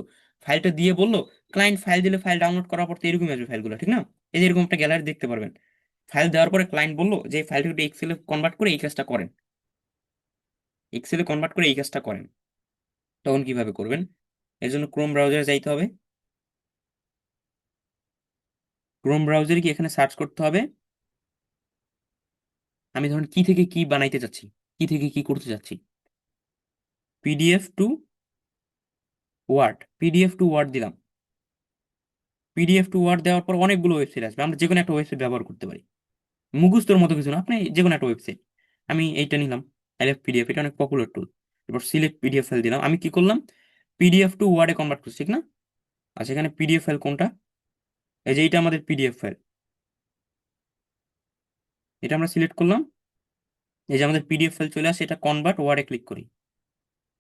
ফাইলটা দিয়ে বললো, ক্লায়েন্ট ফাইল দিলে ফাইল ডাউনলোড করার পর তো এরকমই আসবে ফাইলগুলো, ঠিক না? এই যে এরকম একটা গ্যালারি দেখতে পারবেন। ফাইল দেওয়ার পরে ক্লায়েন্ট বললো যে এই ফাইলটা একটু এক্সেলে কনভার্ট করে এই কাজটা করেন, এক্সেলে কনভার্ট করে এই কাজটা করেন। তখন কিভাবে করবেন? এর জন্য ক্রোম ব্রাউজারে যাইতে হবে। ক্রোম ব্রাউজারে কি এখানে সার্চ করতে হবে, আমি ধরুন কি থেকে কি বানাইতে চাচ্ছি, কি থেকে কি করতে চাচ্ছি, PDF to word, PDF to word দিলাম। পিডিএফ টু ওয়ার্ড দেওয়ার পর অনেকগুলো ওয়েবসাইট আসবে, আমরা যে কোনো একটা ওয়েবসাইট ব্যবহার করতে পারি। মুখস্থর মতো কিছু না, আপনি যে কোনো একটা ওয়েবসাইট। আমি এইটা নিলাম, আইএফ পিডিএফ, এটা অনেক পপুলার টুল। এবার সিলেক্ট পিডিএফ ফাইল দিলাম, আমি কি করলাম, পিডিএফ টু ওয়ার্ডে কনভার্ট করছি, ঠিক না? আচ্ছা, এখানে পিডিএফ ফাইল কোনটা? এই যে এইটা আমাদের পিডিএফ ফাইল, এটা আমরা সিলেক্ট করলাম। এই যে আমাদের পিডিএফ ফাইল চলে আসে, এটা কনভার্ট ওয়ার্ডে ক্লিক করি।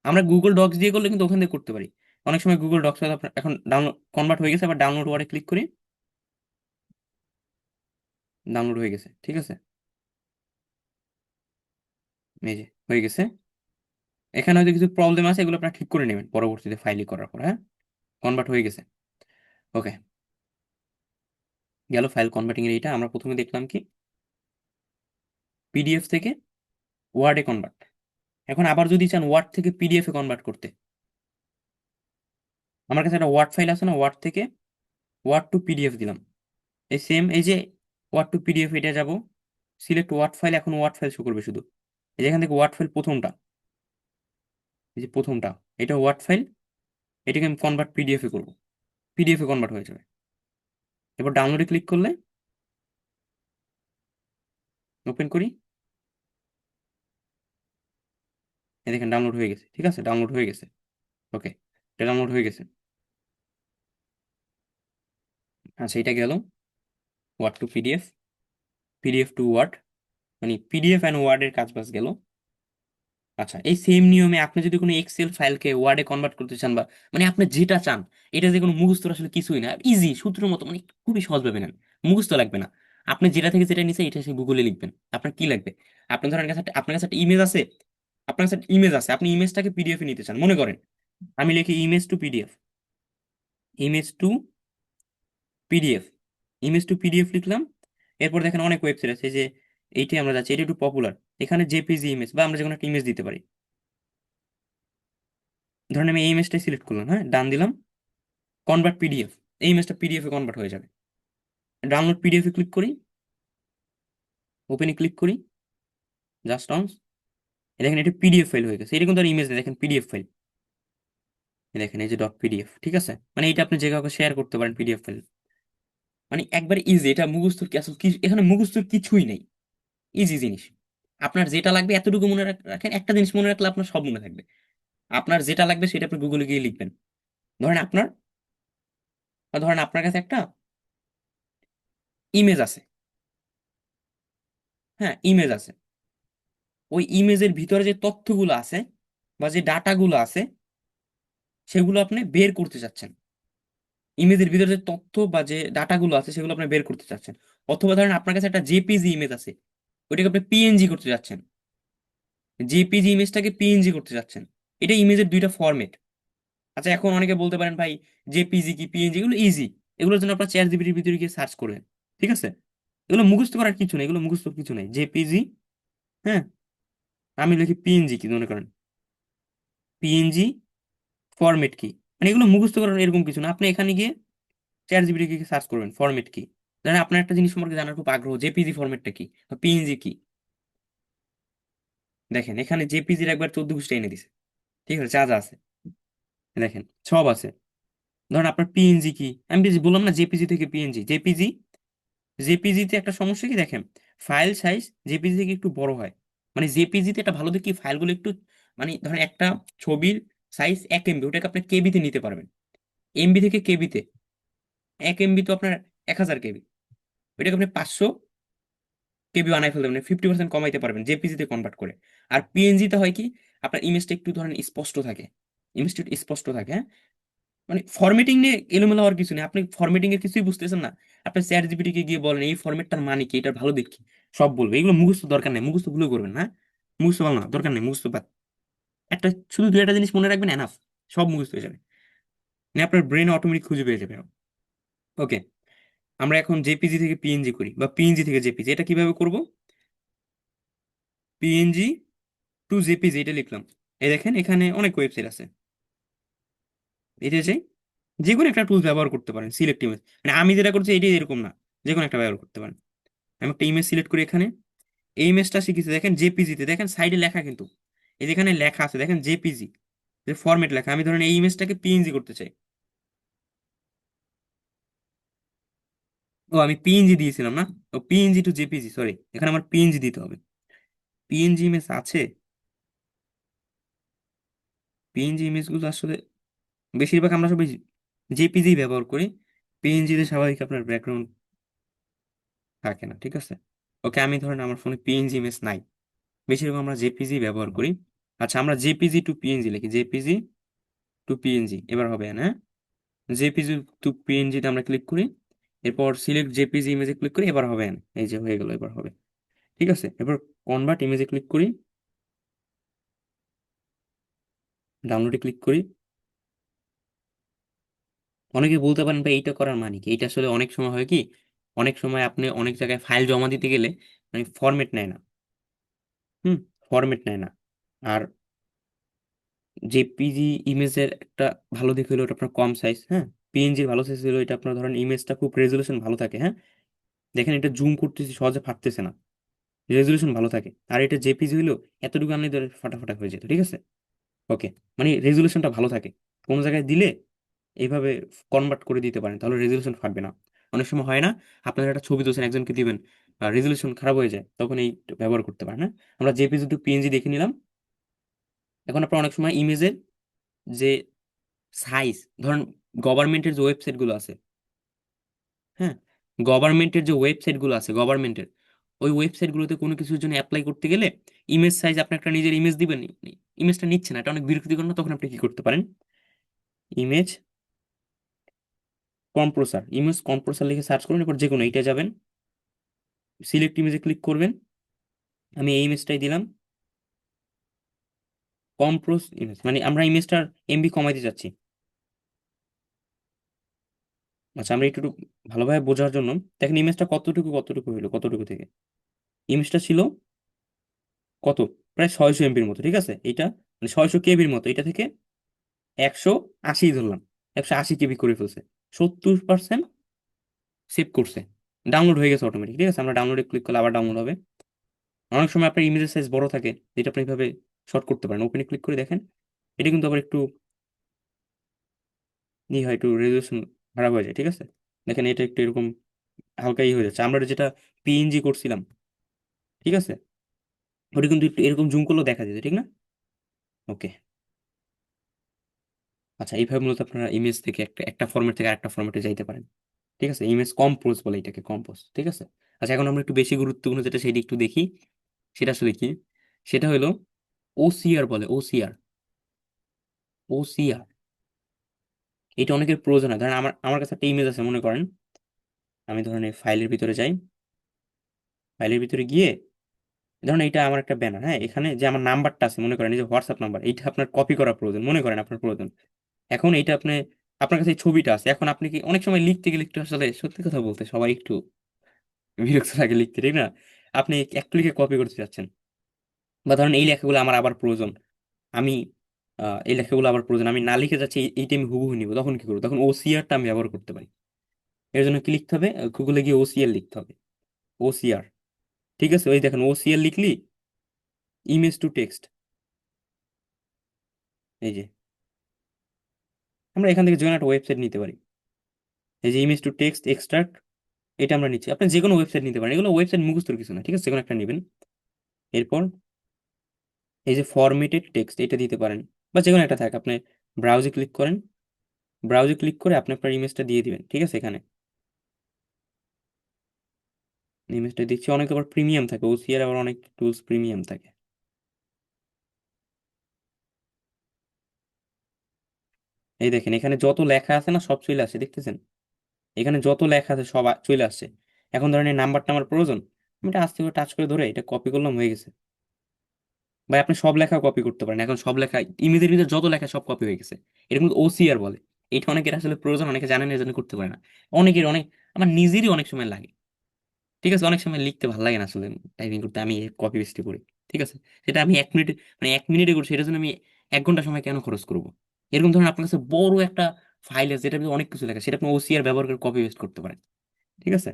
আমরা গুগল ডক্স দিয়ে করলে কিন্তু ওখান থেকে করতে পারি। অনেক সময় গুগল ডক্স এখন ডাউনলোড কনভার্ট হয়ে গেছে, আবার ডাউনলোড ওয়ার্ডে ক্লিক করি, ডাউনলোড হয়ে গেছে, ঠিক আছে? এই যে হয়ে গেছে। এখানে হয়তো কিছু প্রবলেম আছে, এগুলো আপনারা ঠিক করে নেবেন পরবর্তীতে ফাইলিং করার পর, হ্যাঁ। কনভার্ট হয়ে গেছে, ওকে। গেল ফাইল কনভার্টিং এর এইটা। আমরা প্রথমে দেখলাম কি, পিডিএফ থেকে ওয়ার্ডে কনভার্ট। এখন আবার যদি চান ওয়ার্ড থেকে পিডিএফ এ কনভার্ট করতে, আমার কাছে একটা ওয়ার্ড ফাইল আছে না, ওয়ার্ড থেকে ওয়ার্ড টু পিডিএফ দিলাম। এই সেম, এই যে ওয়ার্ড টু পিডিএফ, এটা যাব, সিলেক্ট ওয়ার্ড ফাইল, এখন ওয়ার্ড ফাইল শো করবে শুধু। এই যে এখান থেকে ওয়ার্ড ফাইল প্রথমটা, এই যে প্রথমটা, এটা ওয়ার্ড ফাইল, এটাকে আমি কনভার্ট পিডিএফ এ করবো, পিডিএফ এ কনভার্ট হয়ে যাবে। এবার ডাউনলোডে ক্লিক করলে, ওপেন করি, এই দেখেন ডাউনলোড হয়ে গেছে, ঠিক আছে? ডাউনলোড হয়ে গেছে, ওকে, এটা ডাউনলোড হয়ে গেছে। আচ্ছা, এটা গেল word to PDF, PDF to word, মানে পিডিএফ অ্যান্ড ওয়ার্ডের কাজ বাজ গেল। আচ্ছা, এই সেম নিয়মে আপনি যদি কোনো এক্সেল ফাইলকে ওয়ার্ডে কনভার্ট করতে চান, বা মানে আপনি যেটা চান, এটা যে কোনো মুখস্থ আসলে কিছুই না, ইজি সূত্রের মতো, মানে খুবই সহজভাবে নেন, মুখস্থ লাগবে না। আপনি যেটা থেকে যেটা নিছেন এটা সে গুগলে লিখবেন। আপনার কি লাগবে? আপনার ধরেন কাছে আপনার কাছে একটা ইমেজ আছে, আপনার কাছে ইমেজ আছে, আপনি ইমেজটাকে পিডিএফ এ নিতে চান, মনে করেন আমি লিখি image to PDF, image to PDF, image to PDF লিখলাম। এরপর দেখেন অনেক ওয়েবসাইট আছে, এই যে এইটি আমরা যাচ্ছি, এটা একটু পপুলার। এখানে জেপিজি ইমেজ, বা আমরা যে কোনো একটা ইমেজ দিতে পারি। ধরেন আমি এই ইমেজটাই সিলেক্ট করলাম, হ্যাঁ, ডান দিলাম, কনভার্ট পিডিএফ, এই ইমেজটা পিডিএফ এ কনভার্ট হয়ে যাবে। ডাউনলোড পিডিএফ এ ক্লিক করি, ওপেনে ক্লিক করি, জাস্ট অনস, দেখেন এটা পিডিএফ ফাইল হয়ে গেছে। এটা কিন্তু আর ইমেজ নেই, দেখেন পিডিএফ ফাইল, দেখেন এই যে ডট পিডিএফ, ঠিক আছে? মানে এটা আপনি যে কাউকে শেয়ার করতে পারেন পিডিএফ ফাইল, মানে একবার ইজি। এটা মুখস্থর কি আসলে কি, এখানে মুখস্থর কিছুই নেই, ইজি জিনিস। আপনার যেটা লাগবে এতটুকু মনে রাখেন, একটা জিনিস মনে রাখলে আপনার সব মনে থাকবে। আপনার যেটা লাগবে সেটা আপনি গুগলে গিয়ে লিখবেন। ধরেন আপনার, ধরেন আপনার কাছে একটা ইমেজ আছে, হ্যাঁ, ইমেজ আছে, ওই ইমেজের ভিতরে যে তথ্যগুলো আছে বা যে ডাটাগুলো আছে, সেগুলো আপনি বের করতে চাচ্ছেন। ইমেজের ভিতরে যে তথ্য বা যে ডাটাগুলো আছে সেগুলো আপনি বের করতে চাচ্ছেন। অথবা ধরেন আপনার কাছে একটা জেপিজি ইমেজ আছে, ওইটাকে আপনি পিএনজি করতে চাচ্ছেন, জেপিজি ইমেজটাকে পিএনজি করতে চাচ্ছেন। এটা ইমেজের দুইটা ফরম্যাট। আচ্ছা, এখন অনেকে বলতে পারেন ভাই জেপিজি কি পিএনজি, এগুলো ইজি, এগুলোর জন্য আপনার চ্যাট জিপিটির ভিতরে গিয়ে সার্চ করবেন, ঠিক আছে? এগুলো মুখস্থ করার কিছু নেই, এগুলো মুখস্থ কিছু নেই, জেপিজি, হ্যাঁ। আমি লিখি পিএনজি, কি মনে করেন পিএনজি ফরম্যাট কি, মানে এগুলো মুখস্থ করার এরকম কিছু না। আপনি এখানে গিয়ে চ্যাট জিপিটি কি সার্চ করবেন ফরম্যাট কি, ধরেন আপনার একটা জিনিস সম্পর্কে জানার খুব আগ্রহ, জেপিজি ফরম্যাটটা কি বা পিএনজি কি। দেখেন এখানে জেপিজির একবার 14 পৃষ্ঠা এনে দিছে, ঠিক আছে, যা যা আছে দেখেন সব আছে। ধরেন আপনার পিএনজি কি, আমি বেশি বললাম না জেপিজি থেকে পিএনজি, জেপিজি, জেপিজিতে একটা সমস্যা কি দেখেন, ফাইল সাইজ জেপিজি থেকে একটু বড় হয়। মানে জেপিজিতে একটা ভালো দিক কি, ফাইলগুলো একটু, মানে ধরেন একটা ছবির সাইজ 1 এমবি, ওটাকে আপনি কেবিতে নিতে পারবেন, এমবি থেকে কেবিতে। 1 এমবি তো আপনার 1000 কেবি, ওইটাকে আপনি 500 কেবি বানাই ফেলতে পারবেন, 50% কমাইতে পারবেন জেপিজিতে কনভার্ট করে। আর পিএনজিতে হয় কি, আপনার ইমেজটা একটু ধরেন স্পষ্ট থাকে, ইমেজটা একটু স্পষ্ট থাকে, হ্যাঁ? মানে ফরম্যাটিং নিয়ে এলোমেলো হওয়ার কিছু নেই, আপনি ফরম্যাটিং এর কিছুই বুঝতেছেন না, আপনি চ্যাট জিপিটি কে গিয়ে বলেন এই ফরম্যাটটার মানে কি, এটা ভালো দেখি, সব বলবে। এগুলো মুখস্থ দরকার নেই, মুখস্থ ভুলে করবেন না, মুখস্থ ভালো না, দরকার নেই মুখস্থ বাদ। একটা শুধু দুই একটা জিনিস মনে রাখবেন, এনাফ, সব মুখস্থ হয়ে যাবে, মানে আপনার ব্রেন অটোমেটিক খুঁজে পেয়ে যাবে। ওকে, আমরা এখন জেপিজি থেকে পিএনজি করি বা পিএনজি থেকে জেপিজি, এটা কিভাবে করব? পিএনজি টু জেপিজি এটা লিখলাম। এই দেখেন এখানে অনেক ওয়েবসাইট আছে, এটা যে যে কোনো একটা টুল ব্যবহার করতে পারেন, সিলেক্ট ইমেজ, মানে আমি যেটা করছি এটাই এরকম না, যে কোনো একটা ব্যবহার করতে পারেন। আমি একটা ইমেজ সিলেক্ট করি এখানে, এই ইমেজটা শিখেছি দেখেন জেপিজিতে, দেখেন সাইডে লেখা কিন্তু, এই যেখানে লেখা আছে দেখেন জেপিজি, যে ফরম্যাট লেখা, আমি ধরেন এই ইমেজটাকে পিএনজি করতে চাই। ও আমি পিএনজি দিয়েছিলাম না, ও পিএনজি টু জেপিজি, সরি, এখানে আমার পিএনজি দিতে হবে। পিএনজি ইমেজ আছে, পিএনজি ইমেজগুলো আসলে বেশিরভাগ আমরা সবাই জেপিজি ব্যবহার করি, পিএনজিতে স্বাভাবিক আপনার ব্যাকগ্রাউন্ড থাকে না, ঠিক আছে? ওকে, আমি ধরেন আমার ফোনে পিএনজি ইমেজ নাই, বেশিরভাগ আমরা জেপিজি ব্যবহার করি। আচ্ছা, আমরা জেপিজি টু পিএনজি লিখি, জেপিজি টু পিএনজি, এবার হবে না? জেপিজি টু পিএনজি তে আমরা ক্লিক করি, এরপর সিলেক্ট জেপিজি ইমেজে ক্লিক করি, এবার হবে না, এই যে হয়ে গেল, এবার হবে। ঠিক আছে, এবার কনভার্ট ইমেজে ক্লিক করি, ডাউনলোডে ক্লিক করি। অনেকে বলতে পারেন ভাই এইটা করার মানে কি, এটা আসলে অনেক সময় হয় কি, অনেক সময় আপনি অনেক জায়গায় ফাইল জমা দিতে গেলে মানে ফরম্যাট নেয় না। হুম, ফরম্যাট নেয় না। আর জেপিজি ইমেজের একটা ভালো দিক হলো ওটা আপনার কম সাইজ, হ্যাঁ। পিএনজির ভালো সাইজ হলো এটা আপনার ধরেন ইমেজটা খুব রেজলিউশন ভালো থাকে, হ্যাঁ। দেখেন এটা জুম করতেছি সহজে ফাটতেছে না, রেজলিউশন ভালো থাকে। আর এটা জেপিজি হইলো এতটুকু আনলে ধরে ফাটাফাটা হয়ে যেত, ঠিক আছে? ওকে, মানে রেজলিউশনটা ভালো থাকে, কোনো জায়গায় দিলে এইভাবে কনভার্ট করে দিতে পারেন, তাহলে রেজলিউশন ফাটবে না। অনেক সময় হয় না, আপনারা একটা ছবি তুলছেন একজনকে দিবেন, রেজলিউশন খারাপ হয়ে যায়, তখন এই ব্যবহার করতে পারেন, হ্যাঁ। আমরা জেপিজি টু পিএনজি দেখে নিলাম। এখন আপনার অনেক সময় ইমেজের যে সাইজ, ধরেন গভর্নমেন্টের যে ওয়েবসাইট গুলো আছে, হ্যাঁ, গভর্নমেন্টের যে ওয়েবসাইট গুলো আছে গভর্নমেন্টের, ওই ওয়েবসাইট গুলোতে কোনো কিছুর জন্য অ্যাপ্লাই করতে গেলে ইমেজ সাইজ, আপনি একটা নিজের ইমেজ দিবেন, ইমেজটা নিচ্ছে না, এটা অনেক বিরক্তিকর না? তখন আপনি কি করতে পারেন, ইমেজ কম্প্রেসার, ইমেজ কম্প্রেসার লিখে সার্চ করুন, এরপর যে কোনো এইটা যাবেন, সিলেক্ট ইমেজে ক্লিক করবেন। আমি এই ইমেজটাই দিলাম, কম্প্রোস ইমেজ, মানে আমরা ইমেজটার এমবি কমাইতে চাচ্ছি। আচ্ছা, আমরা একটু একটু ভালোভাবে বোঝার জন্য দেখেন ইমেজটা কতটুকু কতটুকু হইলো, কতটুকু থেকে ইমেজটা ছিল কত, প্রায় 600 এমবির মতো, ঠিক আছে? এটা মানে 600 কেবির মতো, এটা থেকে 180 ধরলাম, 180 কেবি করে ফেলছে, 70% সেভ করছে, ডাউনলোড হয়ে গেছে অটোমেটিক, ঠিক আছে? আমরা ডাউনলোডে ক্লিক করলে আবার ডাউনলোড হবে। অনেক সময় আপনার ইমেজের সাইজ বড় থাকে, যেটা আপনি এইভাবে শর্ট করতে পারেন, ওপেনে ক্লিক করে দেখেন, এটা কিন্তু আবার একটু ই হয়, একটু রেজলিউশন খারাপ হয়ে যায়, ঠিক আছে? দেখেন এটা একটু এরকম হালকাই হয়ে যাচ্ছে, আমরা যেটা পিএনজি করছিলাম, ঠিক আছে, ওটা কিন্তু একটু এরকম জুম করলেও দেখা যেত, ঠিক না? ওকে, আচ্ছা, এইভাবে মূলত আপনারা ইমেজ থেকে একটা একটা ফরম্যাট থেকে আরেকটা ফরম্যাটে যাইতে পারেন, ঠিক আছে? ইমেজ কম্পোজ বলে এটাকে, কম্পোজ, ঠিক আছে? আচ্ছা, এখন আমরা একটু বেশি গুরুত্বপূর্ণ যেটা সেটা একটু দেখি, সেটা আসলে কি, সেটা হলো ওসিআর বলে, ওসিআর, ওসিআর, এটা অনেকের প্রয়োজন হয়। ধরেন আমার আমার কাছে একটা ইমেজ আছে মনে করেন, আমি ধরেন এই ফাইলের ভিতরে যাই, ফাইলের ভিতরে গিয়ে ধরেন এটা আমার একটা ব্যানার, হ্যাঁ, এখানে যে আমার নাম্বারটা আছে মনে করেন, এই যে হোয়াটসঅ্যাপ নাম্বার, এইটা আপনার কপি করা প্রয়োজন, মনে করেন আপনার প্রয়োজন। এখন এইটা আপনি, আপনার কাছে এই ছবিটা আছে, এখন আপনি কি অনেক সময় লিখতে গেলে একটু আসলে সত্যি কথা বলতে সবাই একটু বিরক্ত লাগে লিখতে, ঠিক না? আপনি এক ক্লিকে কপি করতে চাচ্ছেন, বা ধরেন এই লেখাগুলো আমার আবার প্রয়োজন, আমি এই লেখাগুলো আবার প্রয়োজন, আমি না লিখে যাচ্ছি, এইটা আমি হুবহু নিব, তখন কি করবো? তখন ওসিআরটা আমি ব্যবহার করতে পারি। এর জন্য কি লিখতে হবে? গুগলে গিয়ে ওসিআর লিখতে হবে, ওসিআর, ঠিক আছে? ওই দেখেন ওসিআর লিখলি, ইমেজ টু টেক্সট, এই যে আমরা এখান থেকে যে কোনো একটা ওয়েবসাইট নিতে পারি, এই যে ইমেজ টু টেক্সট এক্সট্রাক্ট, এটা আমরা নিচ্ছি, আপনি যে কোনো ওয়েবসাইট নিতে পারেন, এগুলো ওয়েবসাইট মুখস্থর কিছু না, ঠিক আছে? যে কোনো একটা নেবেন। এরপর এই যে ফরমেটেড টেক্সট এটা দিতে পারেন, বা যে কোনো একটা থাকে, আপনি ব্রাউজে ক্লিক করেন, ব্রাউজে ক্লিক করে আপনি আপনার ইমেজটা দিয়ে দিবেন, ঠিক আছে? এখানে ইমেজটা দিচ্ছি, অনেক আবার প্রিমিয়াম থাকে, ওসিআর আবার অনেক টুলস প্রিমিয়াম থাকে। এই দেখেন এখানে যত লেখা আছে না সব চলে আসছে, দেখতেছেন? এখানে যত লেখা আছে সব চলে আসছে। এখন ধরেন এই নাম্বারটা আমার প্রয়োজন, আমি এটা আস্তে করে টাচ করে ধরে এটা কপি করলাম, হয়ে গেছে। ভাই আপনি সব লেখা কপি করতে পারেন, এখন সব লেখা ইমেজের ভিতরে যত লেখা সব কপি হয়ে গেছে। এটা কিন্তু ওসিআর বলে। এটা অনেকের আসলে প্রয়োজন, অনেকে জানেন না, এজন্য করতে পারে না। অনেকের অনেক, আমার নিজেরই অনেক সময় লাগে। ঠিক আছে, অনেক সময় লিখতে ভালো লাগে না আসলে, টাইপিং করতে, আমি কপি পেস্ট করি। ঠিক আছে, সেটা আমি 1 মিনিটে, মানে 1 মিনিটে করছি, সেটার জন্য আমি 1 ঘন্টা সময় কেন খরচ করবো? এরকম ধরুন আপনার কাছে বড় একটা ফাইল আছে যেটা অনেক কিছু লেখা, সেটা আপনি ওসিআর ব্যবহার করে কপি পেস্ট করতে পারেন। ঠিক আছে,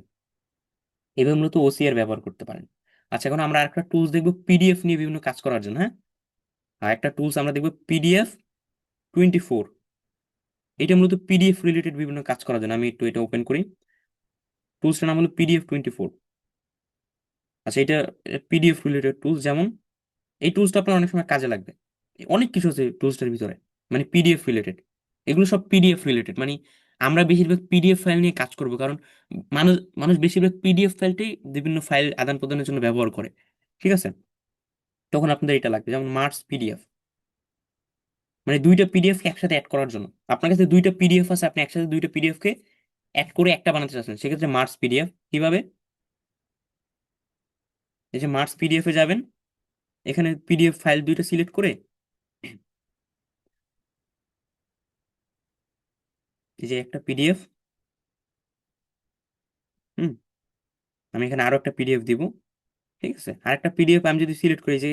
এভাবে মূলত ওসিআর ব্যবহার করতে পারেন। আচ্ছা, এখন আমরা আরেকটা টুলস দেখবো পিডিএফ নিয়ে বিভিন্ন কাজ করার জন্য, হ্যাঁ। আর একটা টুলস আমরা দেখবো PDF 24। এটা মূলত পিডিএফ রিলেটেড বিভিন্ন কাজ করার জন্য। আমি একটু এটা ওপেন করি। টুলসটার নাম হলো PDF 24। আচ্ছা, এটা পিডিএফ রিলেটেড টুলস, যেমন এই টুলসটা আপনার অনেক সময় কাজে লাগবে। অনেক কিছু আছে টুলসটার ভিতরে, মানে পিডিএফ রিলেটেড। এগুলো সব পিডিএফ রিলেটেড, মানে আমরা বেশিরভাগ পিডিএফ ফাইল নিয়ে কাজ করব, কারণ মানুষ মানুষ বেশিরভাগ পিডিএফ ফাইলটাই বিভিন্ন ফাইল আদান প্রদানের জন্য ব্যবহার করে। ঠিক আছে, তখন আপনাদের এটা লাগবে, যেমন মার্কস পিডিএফ, মানে দুইটা পিডিএফ কে একসাথে অ্যাড করার জন্য। আপনার কাছে দুইটা পিডিএফ আছে, আপনি একসাথে দুইটা পিডিএফ কে অ্যাড করে একটা বানাতে চাচ্ছেন, সেক্ষেত্রে মার্কস পিডিএফ কিভাবে? এই যে মার্কস পিডিএফ এ যাবেন, এখানে পিডিএফ ফাইল দুইটা সিলেক্ট করে, এই যে একটা পিডিএফ, হুম, আমি এখানে আরো একটা পিডিএফ দিব। ঠিক আছে, আরেকটা পিডিএফ আমি যদি সিলেক্ট করি, যে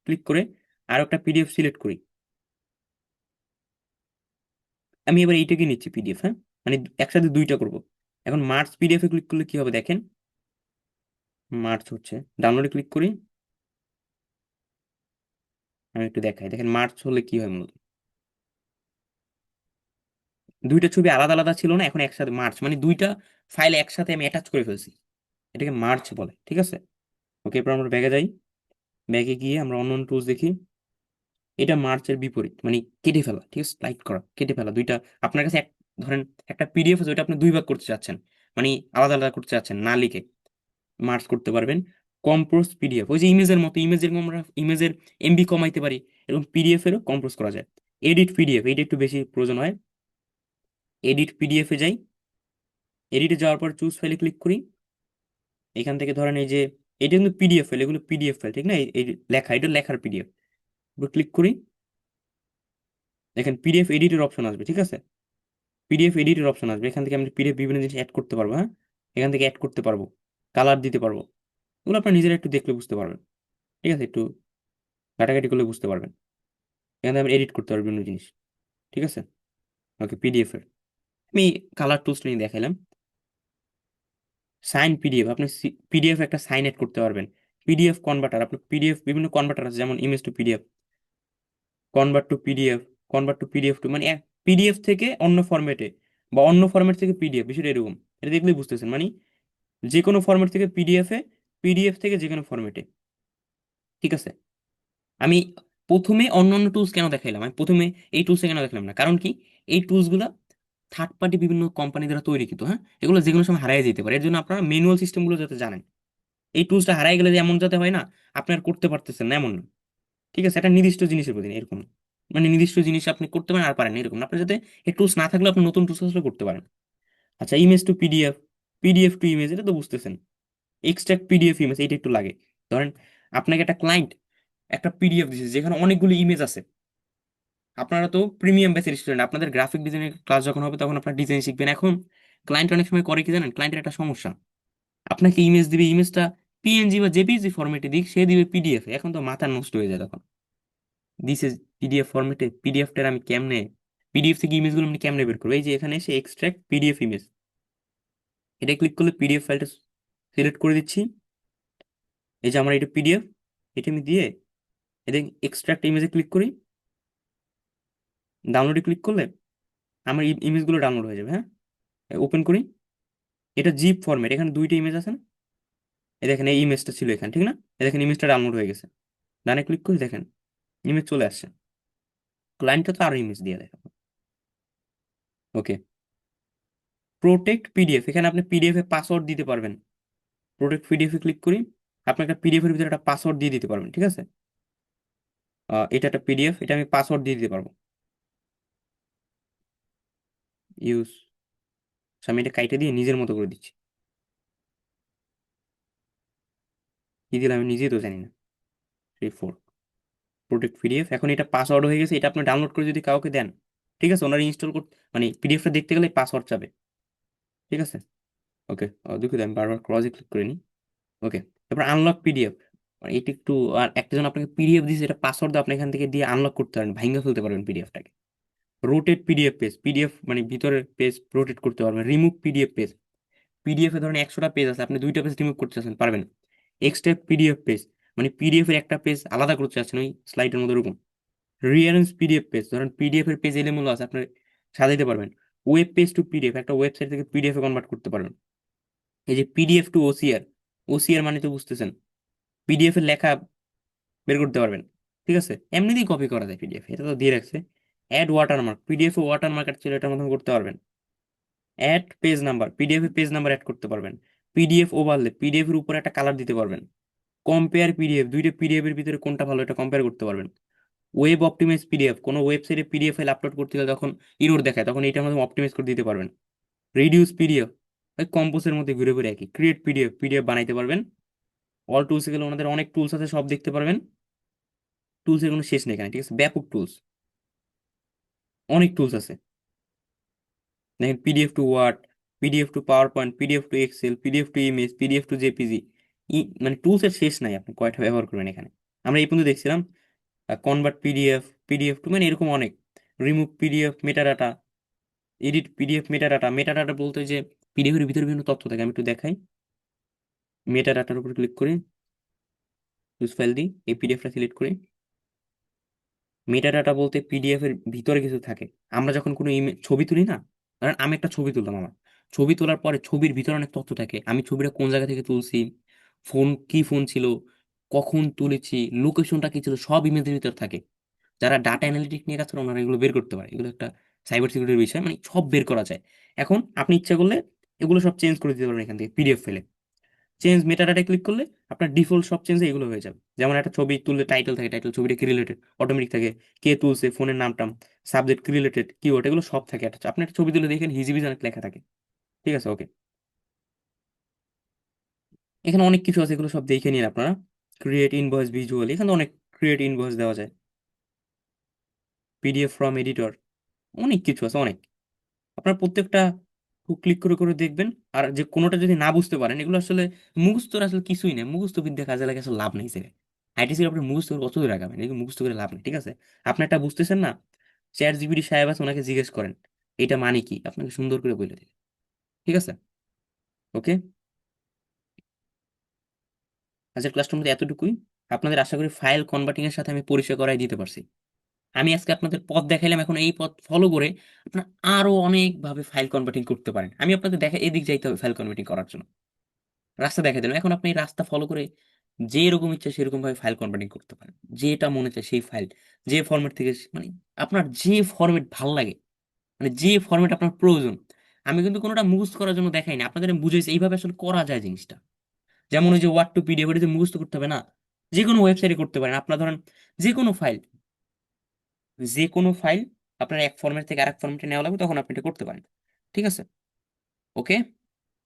ক্লিক করে আরো একটা পিডিএফ সিলেক্ট করি, আমি এবার এইটাকে নিচ্ছি পিডিএফ, হ্যাঁ, মানে একসাথে দুইটা করব। এখন মার্চ পিডিএফ এ ক্লিক করলে কি হবে দেখেন, মার্চ হচ্ছে, ডাউনলোডে ক্লিক করি, আমি একটু দেখাই, দেখেন মার্চ হলে কি হয় মূলত। দুইটা ছবি আলাদা আলাদা ছিল না, এখন একসাথে মার্চ, মানে দুইটা ফাইল একসাথে আমি অ্যাটাচ করে ফেলছি, এটাকে মার্চ বলে। ঠিক আছে, ওকে, এরপর আমরা ব্যাগে যাই। ব্যাগে গিয়ে আমরা অন্য টুলস দেখি। এটা মার্চের বিপরীত, মানে কেটে ফেলা। ঠিক আছে, স্লাইড করা, কেটে ফেলা দুইটা। আপনার কাছে ধরেন একটা পিডিএফ আছে, ওইটা আপনি দুই ভাগ করতে চাচ্ছেন, মানে আলাদা আলাদা করতে চাচ্ছেন, না লিখে মার্চ করতে পারবেন। কম্পোজ পিডিএফ, ওই যে ইমেজের মতো, ইমেজ যেরকম আমরা ইমেজের এমবি কমাইতে পারি, এরকম পিডিএফ এরও কম্পোজ করা যায়। এডিট পিডিএফ, এইটা একটু বেশি প্রয়োজন হয়। এডিট পিডিএফ এ যাই, এডিটে যাওয়ার পর চুজ ফাইলে ক্লিক করি। এখান থেকে ধরেন এই যে, এটা কিন্তু পিডিএফ ফাইল, এগুলো পিডিএফ ফাইল, ঠিক না? এই লেখা, এটা লেখার পিডিএফ। ক্লিক করি, দেখেন পিডিএফ এডিটের অপশন আসবে। ঠিক আছে, পিডিএফ এডিটের অপশন আসবে, এখান থেকে আমি পিডিএফ বিভিন্ন জিনিস অ্যাড করতে পারবো, হ্যাঁ। এখান থেকে অ্যাড করতে পারবো, কালার দিতে পারবো। এগুলো আপনার নিজেরা একটু দেখলে বুঝতে পারবেন। ঠিক আছে, একটু ঘাটাঘাটি করলে বুঝতে পারবেন। এখান থেকে আমি এডিট করতে পারবো বিভিন্ন জিনিস। ঠিক আছে, ওকে, পিডিএফ এর আমি কালার টুলস নিয়ে দেখাইলাম। সাইন পিডিএফ, আপনি পিডিএফ একটা সাইন এড করতে পারবেন। পিডিএফ কনভার্টার, আপনার পিডিএফ বিভিন্ন কনভার্টার আছে, যেমন image to PDF, convert to PDF, convert to PDF two, মানে পিডিএফ থেকে অন্য ফরম্যাটে, বা অন্য ফরম্যাট থেকে পিডিএফ, বিষয়টা এরকম। এটা দেখলেই বুঝতেছেন, মানে যে কোনো ফরম্যাট থেকে পিডিএফ এ, পিডিএফ থেকে যে কোনো ফরম্যাটে। ঠিক আছে, আমি প্রথমে অন্যান্য টুলস কেন দেখাইলাম, আমি প্রথমে এই টুলসে কেন দেখালাম না, কারণ কি, এই টুলসগুলো থার্ড পার্টি বিভিন্ন কোম্পানি দ্বারা তৈরিকৃত, হ্যাঁ। এগুলো যে কোনো সময় হারিয়ে যেতে পারে, এর জন্য আপনারা ম্যানুয়াল সিস্টেমগুলো যাতে জানেন। এই টুলসটা হারাই গেলে যে এমন যাতে হয় না, আপনি আর করতে পারতেছেন না, এমন না। ঠিক আছে, একটা নির্দিষ্ট জিনিসের প্রতি এরকম না। মানে নির্দিষ্ট জিনিস আপনি করতে পারেন আর পারেন না, এরকম না। আপনার যাতে এই টুলস না থাকলে আপনি নতুন টুলস আসলে করতে পারেন। আচ্ছা, image to PDF, PDF to image, এটা তো বুঝতেছেন। এক্সট্রাক্ট পিডিএফ ইমেজ, এইটা একটু লাগে। ধরেন আপনাকে একটা ক্লায়েন্ট একটা পিডিএফ দিয়েছে যেখানে অনেকগুলো ইমেজ আছে। আপনারা তো প্রিমিয়াম ব্যাচের স্টুডেন্ট, আপনাদের গ্রাফিক ডিজাইনের ক্লাস যখন হবে তখন আপনারা ডিজাইন শিখবেন। এখন ক্লায়েন্ট অনেক সময় করে কি জানেন, ক্লায়েন্টের একটা সমস্যা, আপনাকে ইমেজ দিবে, ইমেজটা পিএনজি বা জেপিজি ফরম্যাটে দিক, সে দিবে পিডিএফ, এখন তো মাথা নষ্ট হয়ে যায় তখন। দিস ইজ পিডিএফ ফরম্যাটে, পিডিএফটার আমি কেমনে, পিডিএফ থেকে ইমেজগুলো আমি কেমনে বের করবো? এই যে এখানে এসে এক্সট্রাক্ট পিডিএফ ইমেজ, এটা ক্লিক করলে পিডিএফ ফাইলটা সিলেক্ট করে দিচ্ছি। এই যে আমার এটা পিডিএফ, এটা আমি দিয়ে এদের এক্সট্রাক্ট ইমেজে ক্লিক করি, ডাউনলোডে ক্লিক করলে আমার ইমেজগুলো ডাউনলোড হয়ে যাবে, হ্যাঁ। ওপেন করি, এটা জিপ ফরম্যাট, এখানে দুইটা ইমেজ আছে না, এই দেখেন এই ইমেজটা ছিল এখানে, ঠিক না? এই দেখেন ইমেজটা ডাউনলোড হয়ে গেছে, ডানে ক্লিক করি, দেখেন ইমেজ চলে আসছে। ক্লায়েন্টটা তো আরো ইমেজ দিয়ে দেখাবো। ওকে, প্রোটেক্ট পিডিএফ, এখানে আপনি পিডিএফ এ পাসওয়ার্ড দিতে পারবেন। প্রোটেক্ট পিডিএফ এ ক্লিক করি, আপনি একটা পিডিএফ এর ভিতরে একটা পাসওয়ার্ড দিয়ে দিতে পারবেন। ঠিক আছে, এটা একটা পিডিএফ, এটা আমি পাসওয়ার্ড দিয়ে দিতে পারবো। ইউজ, আমি এটা কাইটে দিয়ে নিজের মতো করে দিচ্ছি। কি দিলাম আমি নিজেই তো জানি না। 3 4 প্রোটেক্ট পিডিএফ, এখন এটা পাসওয়ার্ড হয়ে গেছে। এটা আপনি ডাউনলোড করে যদি কাউকে দেন, ঠিক আছে, ওনারা ইনস্টল করতে মানে পিডিএফটা দেখতে গেলে পাসওয়ার্ড চাবে। ঠিক আছে, ওকে। দুঃখিত, আমি বারবার ক্রসে ক্লিক করে নিই। ওকে, তারপর আনলক পিডিএফ, মানে এটা একটু, আর একটা জন আপনাকে পিডিএফ দিয়েছে, এটা পাসওয়ার্ড আপনি এখান থেকে দিয়ে আনলক করতে পারেন, ভাঙা ফেলতে পারবেন পিডিএফটাকে। রোটেট পিডিএফ পেজ, পিডিএফ মানে ভিতরের পেজ রোটেট করতে পারবেন। রিমুভ পিডিএফ পেজ, পিডিএফ এ ধরেন 100টা পেজ আছে, আপনি 2টা পেজ রিমুভ করতে চাচ্ছেন, পারবেন। এক্সট্রা পিডিএফ পেজ, মানে পিডিএফ এর একটা পেজ আলাদা করতে চাচ্ছেন ওই স্লাইডের মধ্যে, এরকম। রিয়ারেঞ্জ পিডিএফ পেজ, ধরেন পিডিএফ এর পেজ এলোমেলো আছে, আপনি সাজাইতে পারবেন। ওয়েব পেজ টু পিডিএফ, একটা ওয়েবসাইট থেকে পিডিএফ এ কনভার্ট করতে পারবেন। এই যে পিডিএফ টু ওসিআর, ওসিআর মানে তো বুঝতেছেন, পিডিএফ এর লেখা বের করতে পারবেন। ঠিক আছে, এমনিতেই কপি করা যায় পিডিএফ, এটা তো দিয়ে রাখছে। অ্যাড ওয়াটারমার্ক, পিডিএফ এ ওয়াটারমার্ক ছিল, এটার মতন করতে পারবেন। অ্যাড পেজ নাম্বার, পিডিএফ এ পেজ নাম্বার অ্যাড করতে পারবেন। পিডিএফ ওভারলে, পিডিএফ এর উপরে একটা কালার দিতে পারবেন। কম্পেয়ার পিডিএফ, দুইটা পিডিএফ এর ভিতরে কোনটা ভালো এটা কম্পেয়ার করতে পারবেন। ওয়েব অপটিমাইজ পিডিএফ, কোনো ওয়েবসাইটে পিডিএফ ফাইল আপলোড করতে গেলে তখন ইরোর দেখায়, তখন এইটার মধ্যে অপটিমাইজ করে দিতে পারবেন। রিডিউস পিডিএফ, ওই কম্পোজের মধ্যে ঘুরে ঘুরে একই। ক্রিয়েট পিডিএফ, পিডিএফ বানাইতে পারবেন। অল টুলসে গেলে ওনাদের অনেক টুলস আছে, সব দেখতে পারবেন। টুলসের কোনো শেষ নেই এখানে, ঠিক আছে, ব্যাপক টুলস, অনেক টুলস আছে। দেখেন, PDF to word, PDF to PowerPoint, PDF to Excel, PDF to image, PDF to JPG. মানে টুলস এর শেষ নাই, আপনি কয়টা ব্যবহার করবেন এখানে। আমরা এই পর্যন্ত দেখছিলাম কনভার্ট পিডিএফ, পিডিএফ টু, মানে এরকম অনেক। Remove PDF metadata, edit PDF metadata. Metadata বলতে যে পিডিএফ এর ভিতরে বিভিন্ন তথ্য থাকে, আমি একটু দেখাই। মেটাডাটার উপর ক্লিক করি, ইউজ ফাইল দিই, এই পিডিএফটা সিলেক্ট করি। মেটাডাটা বলতে পিডিএফ এর ভিতরে কিছু থাকে। আমরা যখন কোনো ছবি তুলি না, ধরেন আমি একটা ছবি তুললাম, আমার ছবি তোলার পরে ছবির ভিতরে অনেক তথ্য থাকে, আমি ছবিটা কোন জায়গা থেকে তুলছি, ফোন কি ফোন ছিল, কখন তুলেছি, লোকেশনটা কি ছিল, সব ইমেজের ভিতর থাকে। যারা ডাটা অ্যানালিটিক নিয়ে কাজ করে ওনারা এগুলো বের করতে পারে, এগুলো একটা সাইবার সিকিউরিটির বিষয়, মানে সব বের করা যায়। এখন আপনি ইচ্ছা করলে এগুলো সব চেঞ্জ করে দিতে পারবেন এখান থেকে পিডিএফ ফেলে। চেঞ্জ মেটাডাটা ক্লিক করলে আপনার ডিফল্ট সব চেঞ্জ এগুলো হয়ে যাবে। যেমন একটা ছবি তুললে টাইটেল থাকে, টাইটেল ছবিটা কি রিলেটেড অটোমেটিক থাকে, কে তুলছে, ফোনের নামটাম, সাবজেক্ট কি রিলেটেড, কিওয়ার্ড, এগুলো সব থাকে। একটা আপনি একটা ছবি তুলে দেখেন হিজিবিজি অনেক লেখা থাকে। ঠিক আছে, ওকে। এখানে অনেক কিছু আছে, এগুলো সব দেখে নিন আপনারা। ক্রিয়েট ইনভয়েস ভিজুয়াল, এখানে অনেক ক্রিয়েট ইনভয়েস দেওয়া যায়। পিডিএফ ফ্রম এডিটর, অনেক কিছু আছে, অনেক। আপনার প্রত্যেকটা ক্লিক করে করে দেখবেন। আর যে কোনোটা যদি না বুঝতে পারেন, এগুলো আসলে মুখস্থ আসলে কিছুই নেই, মুখস্থ বিদ্যা কাজে লাগে আসলে লাভ নেই স্যার। আইটিসি আপনি মুখস্থ করে কত দূর আগাবেন, এগুলো মুখস্থ করে লাভ নেই। ঠিক আছে, আপনি একটা বুঝতেছেন না, চ্যাট জিপিটি সাহেব আছে, ওনাকে জিজ্ঞেস করেন এটা মানে কি, আপনাকে সুন্দর করে বলে দেবে। ঠিক আছে, ওকে। আজকের ক্লাসটার মধ্যে এতটুকুই। আপনাদের আশা করি ফাইল কনভার্টিং এর সাথে আমি পরিচয় করাই দিতে পারছি। আমি আজকে আপনাদের পথ দেখাইলাম, এখন এই পথ ফলো করে আপনারা আরো অনেক ভাবে ফাইল কনভার্টিং করতে পারেন। আমি আপনাদের দেখা এদিক যাইতে হবে ফাইল কনভার্টিং করার জন্য, রাস্তা দেখা দিলাম। এখন আপনি এই রাস্তা ফলো করে যে রকম ইচ্ছা সেরকম ভাবে ফাইল কনভার্টিং করতে পারেন। যেটা মনে চায় সেই ফাইল, যে ফরম্যাট থেকে মানে আপনার যে ফরম্যাট ভাল লাগে, মানে যে ফরম্যাট আপনার প্রয়োজন। আমি কিন্তু কোনোটা মুখস্থ করার জন্য দেখাই না, আপনাদের আমি বুঝাইছি এইভাবে আসলে করা যায় জিনিসটা। যেমন ওই যে ওয়ার্ড টু পিডিএফ, এটা যে মুখস্থ করতে হবে না, যে কোনো ওয়েবসাইটে করতে পারেন। আপনার ধরেন যে কোনো ফাইল, যে কোনো ফাইল আপনার এক ফরম্যাট থেকে আরেক ফরম্যাটে নেওয়া লাগবে, তখন আপনি এটা করতে পারেন। ঠিক আছে, ওকে।